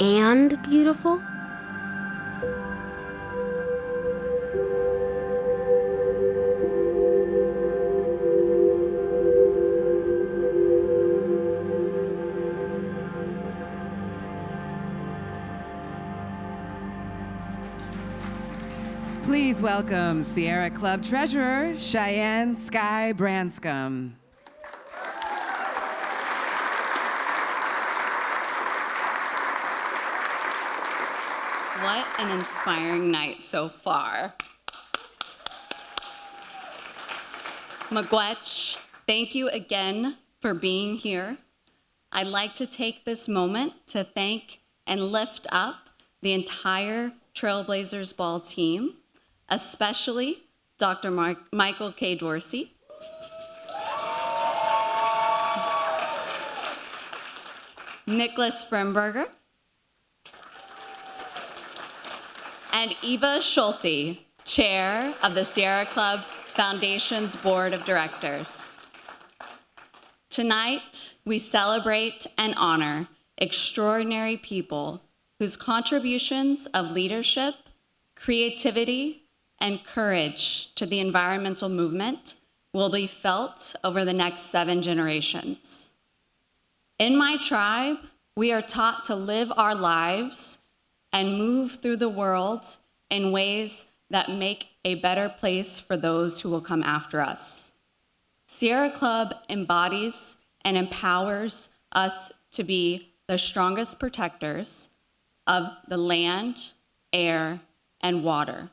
and beautiful? Please welcome Sierra Club Treasurer Cheyenne Sky Branscombe. What an inspiring night so far. Miigwech, thank you again for being here. I'd like to take this moment to thank and lift up the entire Trailblazers Ball team, especially Dr. Michael K. Dorsey, Nicholas Frimberger, and Eva Schulte, Chair of the Sierra Club Foundation's Board of Directors. Tonight, we celebrate and honor extraordinary people whose contributions of leadership, creativity, and courage to the environmental movement will be felt over the next 7 generations. In my tribe, we are taught to live our lives and move through the world in ways that make a better place for those who will come after us. Sierra Club embodies and empowers us to be the strongest protectors of the land, air, and water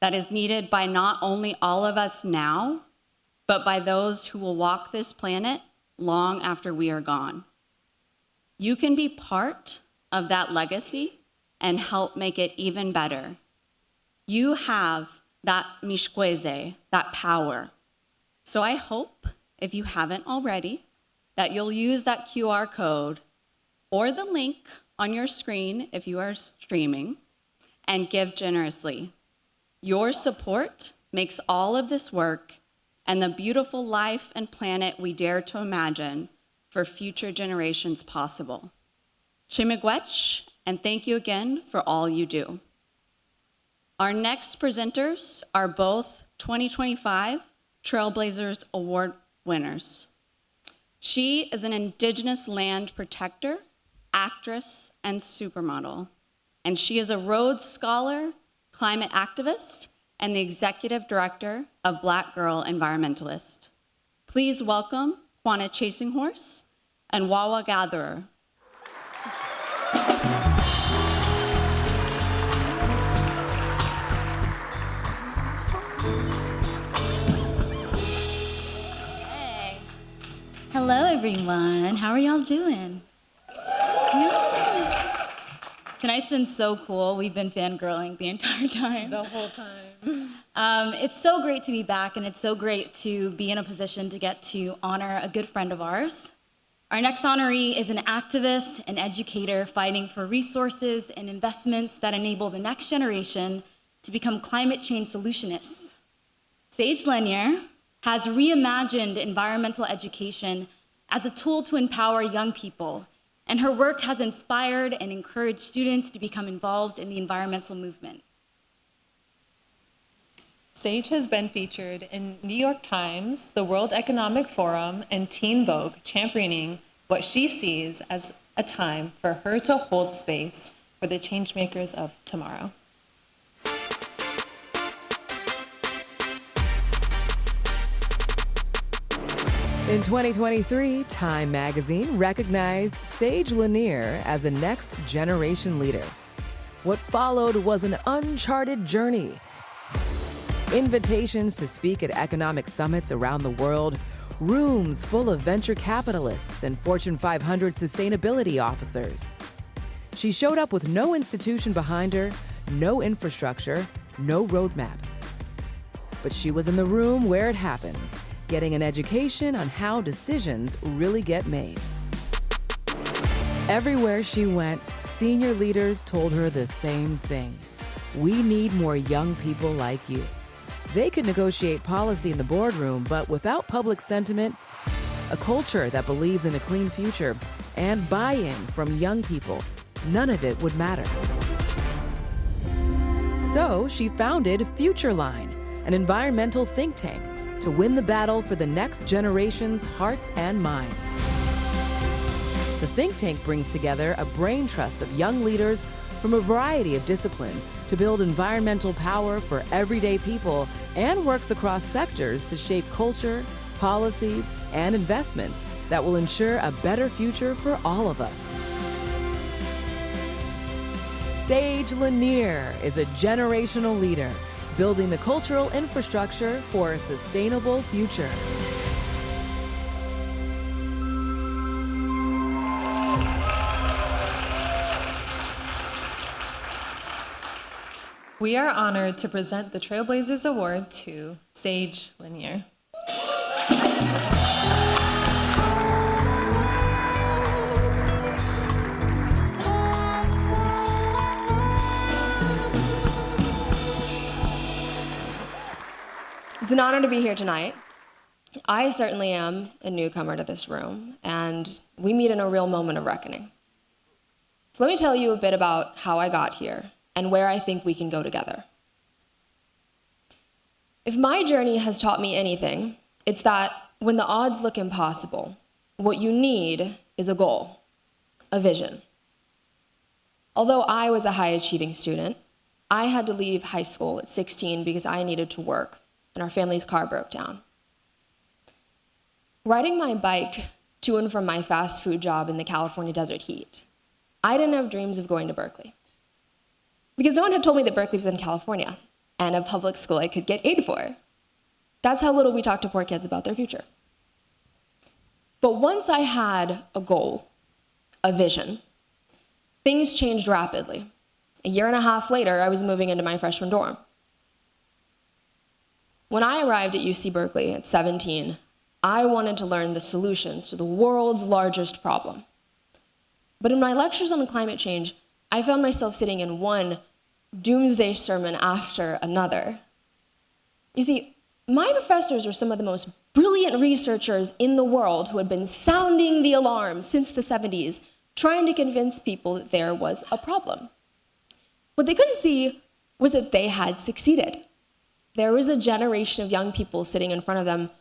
that is needed by not only all of us now, but by those who will walk this planet long after we are gone. You can be part of that legacy and help make it even better. You have that mishkweze, that power. So I hope, if you haven't already, that you'll use that QR code or the link on your screen if you are streaming and give generously. Your support makes all of this work and the beautiful life and planet we dare to imagine for future generations possible. Miigwech, and thank you again for all you do. Our next presenters are both 2025 Trailblazers Award winners. She is an Indigenous land protector, actress, and supermodel. And she is a Rhodes Scholar, climate activist, and the executive director of Black Girl Environmentalist. Please welcome Quanah Chasing Horse and Wawa Gatherer. Hello, everyone. How are y'all doing? Yeah. Tonight's been so cool. We've been fangirling the entire time. The whole time. It's so great to be back, and it's so great to be in a position to get to honor a good friend of ours. Our next honoree is an activist and educator fighting for resources and investments that enable the next generation to become climate change solutionists. Sage Lenier has reimagined environmental education as a tool to empower young people, and her work has inspired and encouraged students to become involved in the environmental movement. Sage has been featured in New York Times, the World Economic Forum, and Teen Vogue, championing what she sees as a time for her to hold space for the changemakers of tomorrow. In 2023, Time magazine recognized Sage Lenier as a next generation leader. What followed was an uncharted journey. Invitations to speak at economic summits around the world, rooms full of venture capitalists and Fortune 500 sustainability officers. She showed up with no institution behind her, no infrastructure, no roadmap. But she was in the room where it happens, getting an education on how decisions really get made. Everywhere she went, senior leaders told her the same thing. We need more young people like you. They could negotiate policy in the boardroom, but without public sentiment, a culture that believes in a clean future, and buy-in from young people, none of it would matter. So she founded FutureLine, an environmental think tank, to win the battle for the next generation's hearts and minds. The think tank brings together a brain trust of young leaders from a variety of disciplines to build environmental power for everyday people and works across sectors to shape culture, policies, and investments that will ensure a better future for all of us. Sage Lenier is a generational leader, building the cultural infrastructure for a sustainable future. We are honored to present the Trailblazers Award to Sage Lenier. It's an honor to be here tonight. I certainly am a newcomer to this room, and we meet in a real moment of reckoning. So let me tell you a bit about how I got here and where I think we can go together. If my journey has taught me anything, it's that when the odds look impossible, what you need is a goal, a vision. Although I was a high-achieving student, I had to leave high school at 16 because I needed to work, and our family's car broke down. Riding my bike to and from my fast food job in the California desert heat, I didn't have dreams of going to Berkeley. Because no one had told me that Berkeley was in California, and a public school I could get aid for. That's how little we talk to poor kids about their future. But once I had a goal, a vision, things changed rapidly. A year and a half later, I was moving into my freshman dorm. When I arrived at UC Berkeley at 17, I wanted to learn the solutions to the world's largest problem. But in my lectures on climate change, I found myself sitting in one doomsday sermon after another. You see, my professors were some of the most brilliant researchers in the world who had been sounding the alarm since the 70s, trying to convince people that there was a problem. What they couldn't see was that they had succeeded. There was a generation of young people sitting in front of them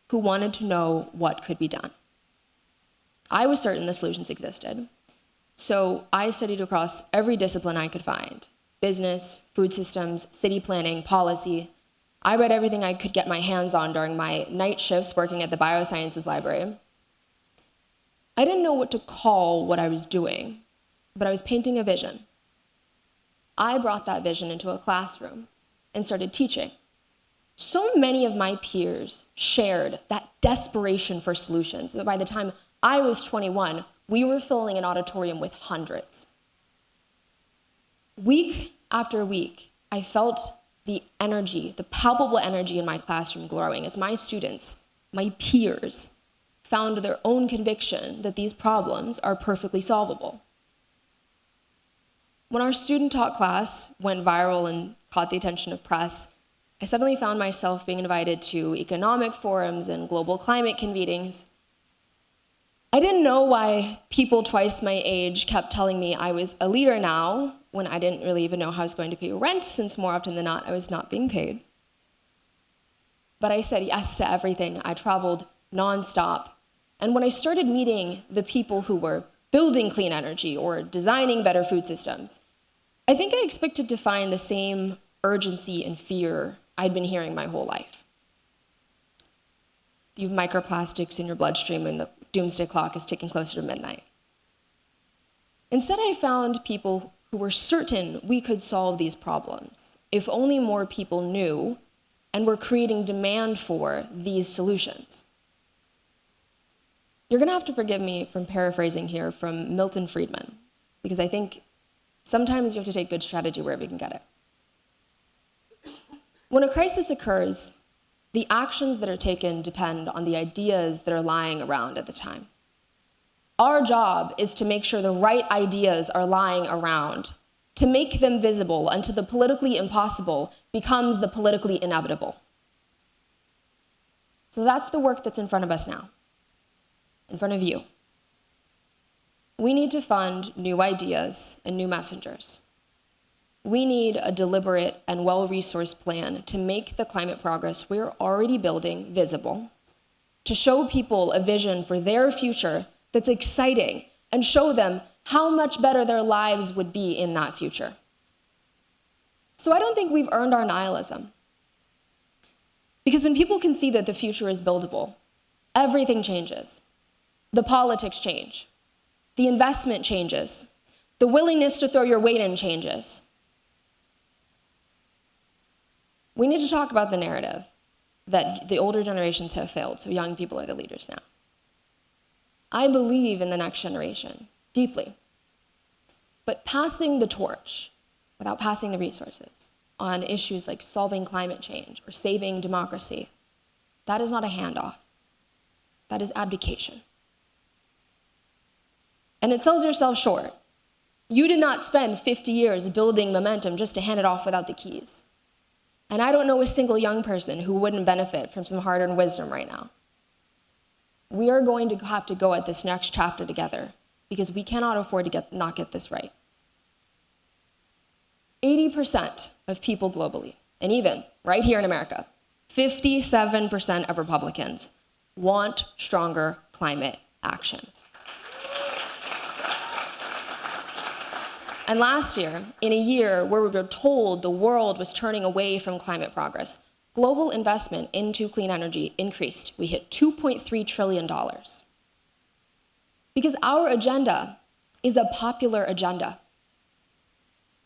who wanted to know what could be done. I was certain the solutions existed, so I studied across every discipline I could find: business, food systems, city planning, policy. I read everything I could get my hands on during my night shifts working at the biosciences library. I didn't know what to call what I was doing, but I was painting a vision. I brought that vision into a classroom and started teaching. So many of my peers shared that desperation for solutions that by the time I was 21, we were filling an auditorium with hundreds. Week after week, I felt the energy, the palpable energy in my classroom growing as my students, my peers, found their own conviction that these problems are perfectly solvable. When our student talk class went viral and caught the attention of press, I suddenly found myself being invited to economic forums and global climate convenings. I didn't know why people twice my age kept telling me I was a leader now, when I didn't really even know how I was going to pay rent, since more often than not, I was not being paid. But I said yes to everything. I traveled nonstop. And when I started meeting the people who were building clean energy or designing better food systems, I think I expected to find the same urgency and fear I'd been hearing my whole life. You have microplastics in your bloodstream and the doomsday clock is ticking closer to midnight. Instead, I found people who were certain we could solve these problems if only more people knew and were creating demand for these solutions. You're going to have to forgive me from paraphrasing here from Milton Friedman, because I think sometimes you have to take good strategy wherever you can get it. When a crisis occurs, the actions that are taken depend on the ideas that are lying around at the time. Our job is to make sure the right ideas are lying around, to make them visible until the politically impossible becomes the politically inevitable. So that's the work that's in front of us now, in front of you. We need to fund new ideas and new messengers. We need a deliberate and well-resourced plan to make the climate progress we're already building visible, to show people a vision for their future that's exciting, and show them how much better their lives would be in that future. So I don't think we've earned our nihilism. Because when people can see that the future is buildable, everything changes. The politics change. The investment changes. The willingness to throw your weight in changes. We need to talk about the narrative that the older generations have failed, so young people are the leaders now. I believe in the next generation, deeply. But passing the torch, without passing the resources, on issues like solving climate change or saving democracy, that is not a handoff. That is abdication. And it sells yourself short. You did not spend 50 years building momentum just to hand it off without the keys. And I don't know a single young person who wouldn't benefit from some hard-earned wisdom right now. We are going to have to go at this next chapter together because we cannot afford to not get this right. 80% of people globally, and even right here in America, 57% of Republicans want stronger climate action. And last year, in a year where we were told the world was turning away from climate progress, global investment into clean energy increased. We hit $2.3 trillion. Because our agenda is a popular agenda.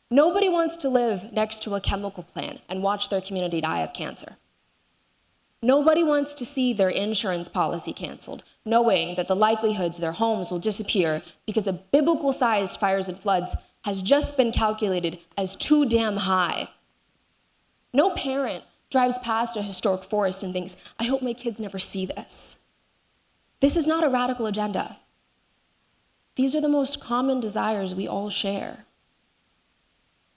Nobody wants to live next to a chemical plant and watch their community die of cancer. Nobody wants to see their insurance policy canceled, knowing that the likelihoods their homes will disappear because a biblical-sized fires and floods has just been calculated as too damn high. No parent drives past a historic forest and thinks, I hope my kids never see this. This is not a radical agenda. These are the most common desires we all share.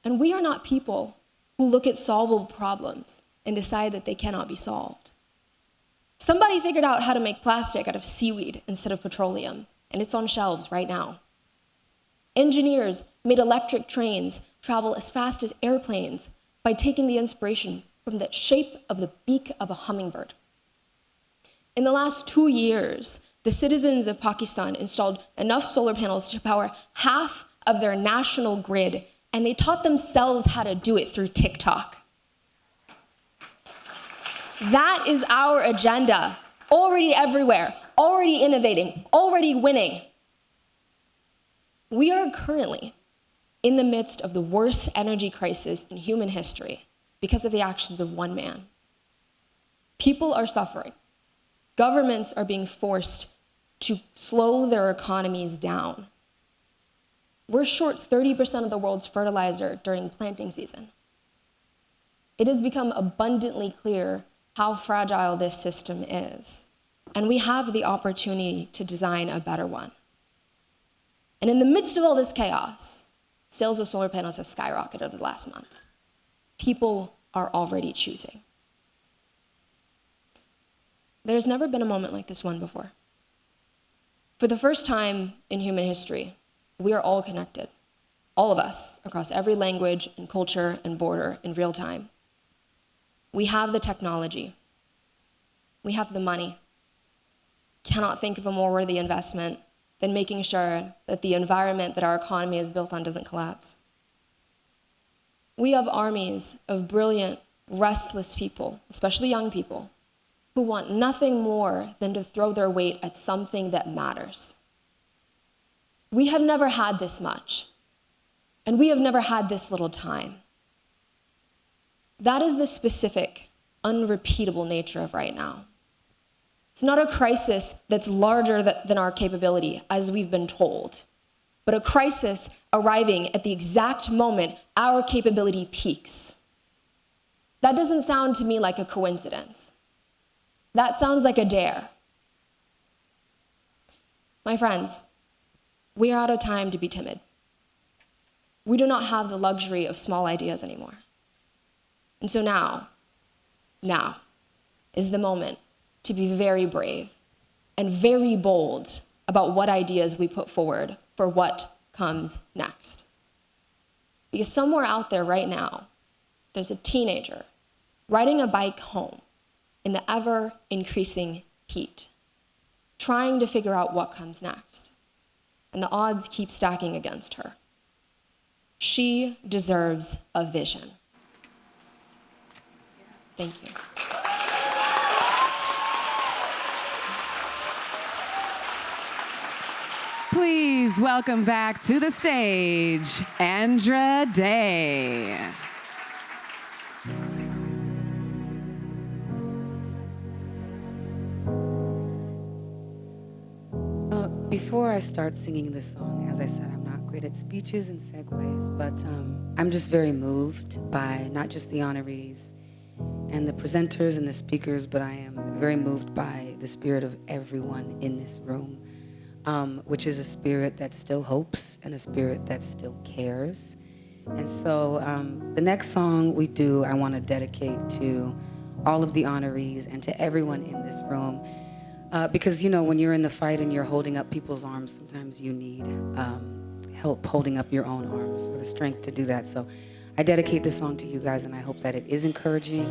And we are not people who look at solvable problems and decide that they cannot be solved. Somebody figured out how to make plastic out of seaweed instead of petroleum, and it's on shelves right now. Engineers made electric trains travel as fast as airplanes by taking the inspiration from the shape of the beak of a hummingbird. In the last 2 years, the citizens of Pakistan installed enough solar panels to power half of their national grid, and they taught themselves how to do it through TikTok. That is our agenda, already everywhere, already innovating, already winning. We are currently in the midst of the worst energy crisis in human history because of the actions of one man. People are suffering. Governments are being forced to slow their economies down. We're short 30% of the world's fertilizer during planting season. It has become abundantly clear how fragile this system is, and we have the opportunity to design a better one. And in the midst of all this chaos, Sales of solar panels have skyrocketed over the last month. People are already choosing. There's never been a moment like this one before. For the first time in human history, we are all connected, all of us, across every language and culture and border in real time. We have the technology. We have the money. Cannot think of a more worthy investment than making sure that the environment that our economy is built on doesn't collapse. We have armies of brilliant, restless people, especially young people, who want nothing more than to throw their weight at something that matters. We have never had this much, and we have never had this little time. That is the specific, unrepeatable nature of right now. It's not a crisis that's larger than our capability, as we've been told, but a crisis arriving at the exact moment our capability peaks. That doesn't sound to me like a coincidence. That sounds like a dare. My friends, we are out of time to be timid. We do not have the luxury of small ideas anymore. And so now is the moment to be very brave and very bold about what ideas we put forward for what comes next. Because somewhere out there right now, there's a teenager riding a bike home in the ever-increasing heat, trying to figure out what comes next. And the odds keep stacking against her. She deserves a vision. Thank you. Please welcome back to the stage, Andra Day. Before I start singing this song, as I said, I'm not great at speeches and segues, but I'm just very moved by not just the honorees and the presenters and the speakers, but I am very moved by the spirit of everyone in this room, which is a spirit that still hopes and a spirit that still cares. And so the next song we do, I want to dedicate to all of the honorees and to everyone in this room. Because, you know, when you're in the fight and you're holding up people's arms, sometimes you need help holding up your own arms or the strength to do that. So I dedicate this song to you guys, and I hope that it is encouraging.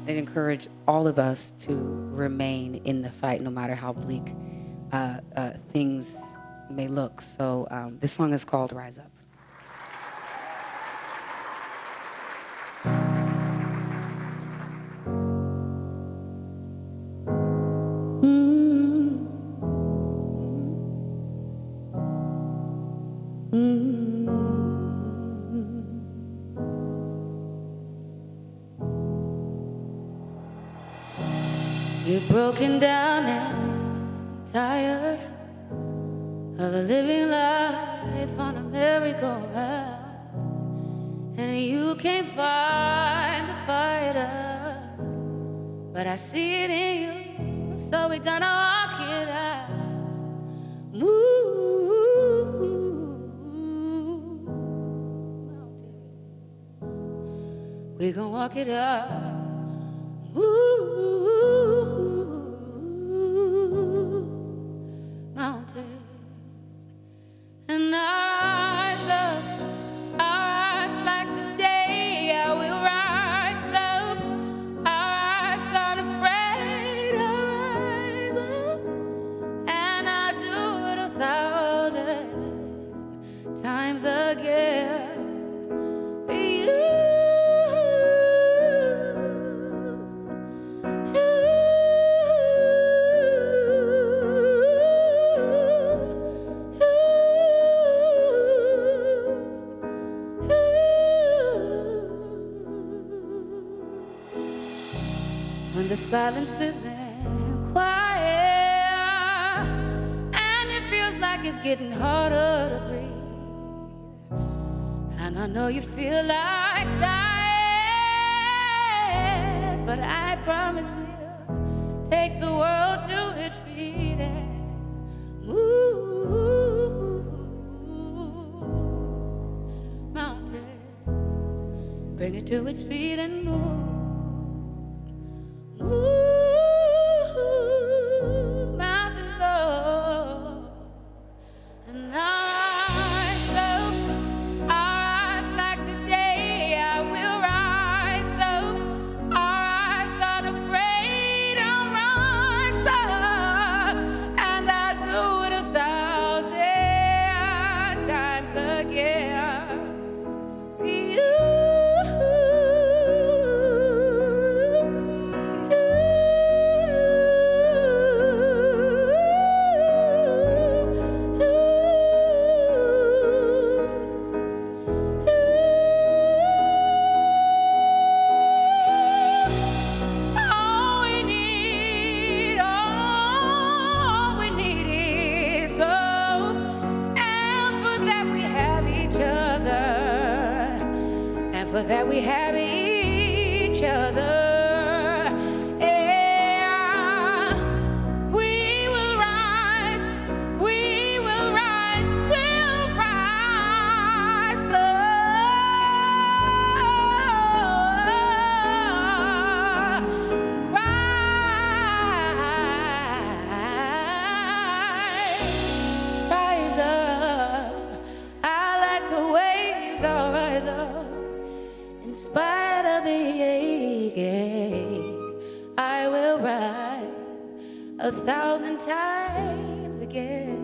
It encourages all of us to remain in the fight, no matter how bleak things may look. So this song is called Rise Up. You're broken down and tired of living life on a merry-go-round, and you can't find the fighter, but I see it in you, so we're gonna walk it out. We're gonna walk it out. Mountains, and I rise like the day. I will rise up. I rise unafraid. I rise up, and I do it 1,000 times again. When the silence isn't quiet and it feels like it's getting harder to breathe, and I know you feel like dying, but I promise we'll take the world to its feet and move. to its feet and move. Mountains up, and I'll rise up, I'll rise like the day. I will rise up, I'll rise unafraid. I'll rise up, and I'll do it 1,000 times again. That we have each other. Yeah. We will rise, we will rise, we'll rise up. Rise up. I like the waves, I'll rise up. In spite of the aching, I will rise 1,000 times again.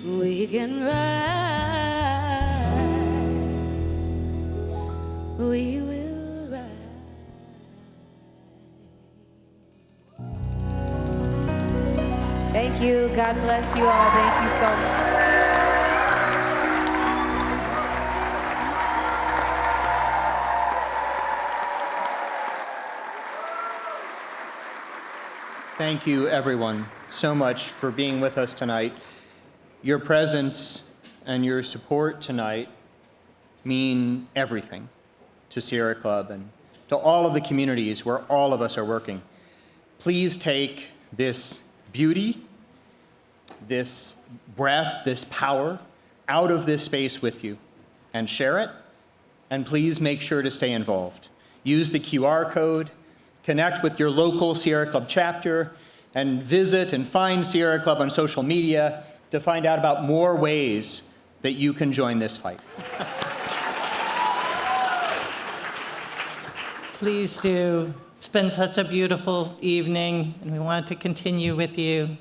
We can rise, we will rise. Thank you. God bless you all. Thank you so much. Thank you, everyone, so much for being with us tonight. Your presence and your support tonight mean everything to Sierra Club and to all of the communities where all of us are working. Please take this beauty, this breath, this power out of this space with you and share it. And please make sure to stay involved. Use the QR code, connect with your local Sierra Club chapter, and visit and find Sierra Club on social media to find out about more ways that you can join this fight. Please do. It's been such a beautiful evening, and we want to continue with you.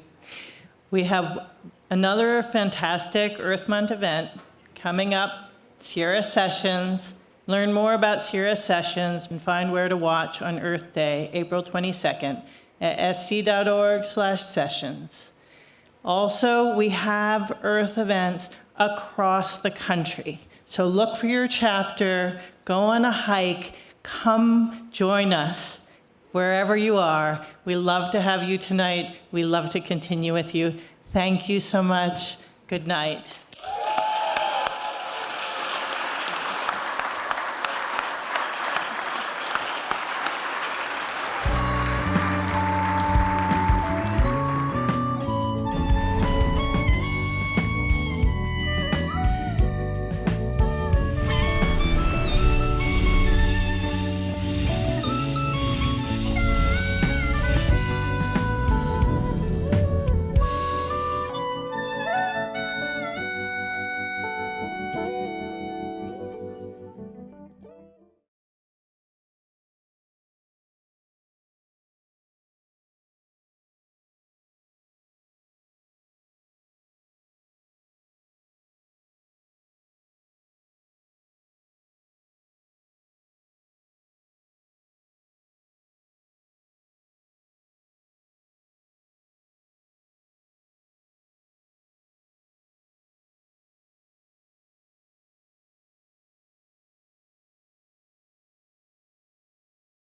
We have another fantastic Earth Month event coming up, Sierra Sessions. Learn more about Sierra Sessions and find where to watch on Earth Day, April 22nd, at sc.org/sessions. Also, we have Earth events across the country. So look for your chapter, go on a hike, come join us wherever you are. We love to have you tonight. We love to continue with you. Thank you so much. Good night.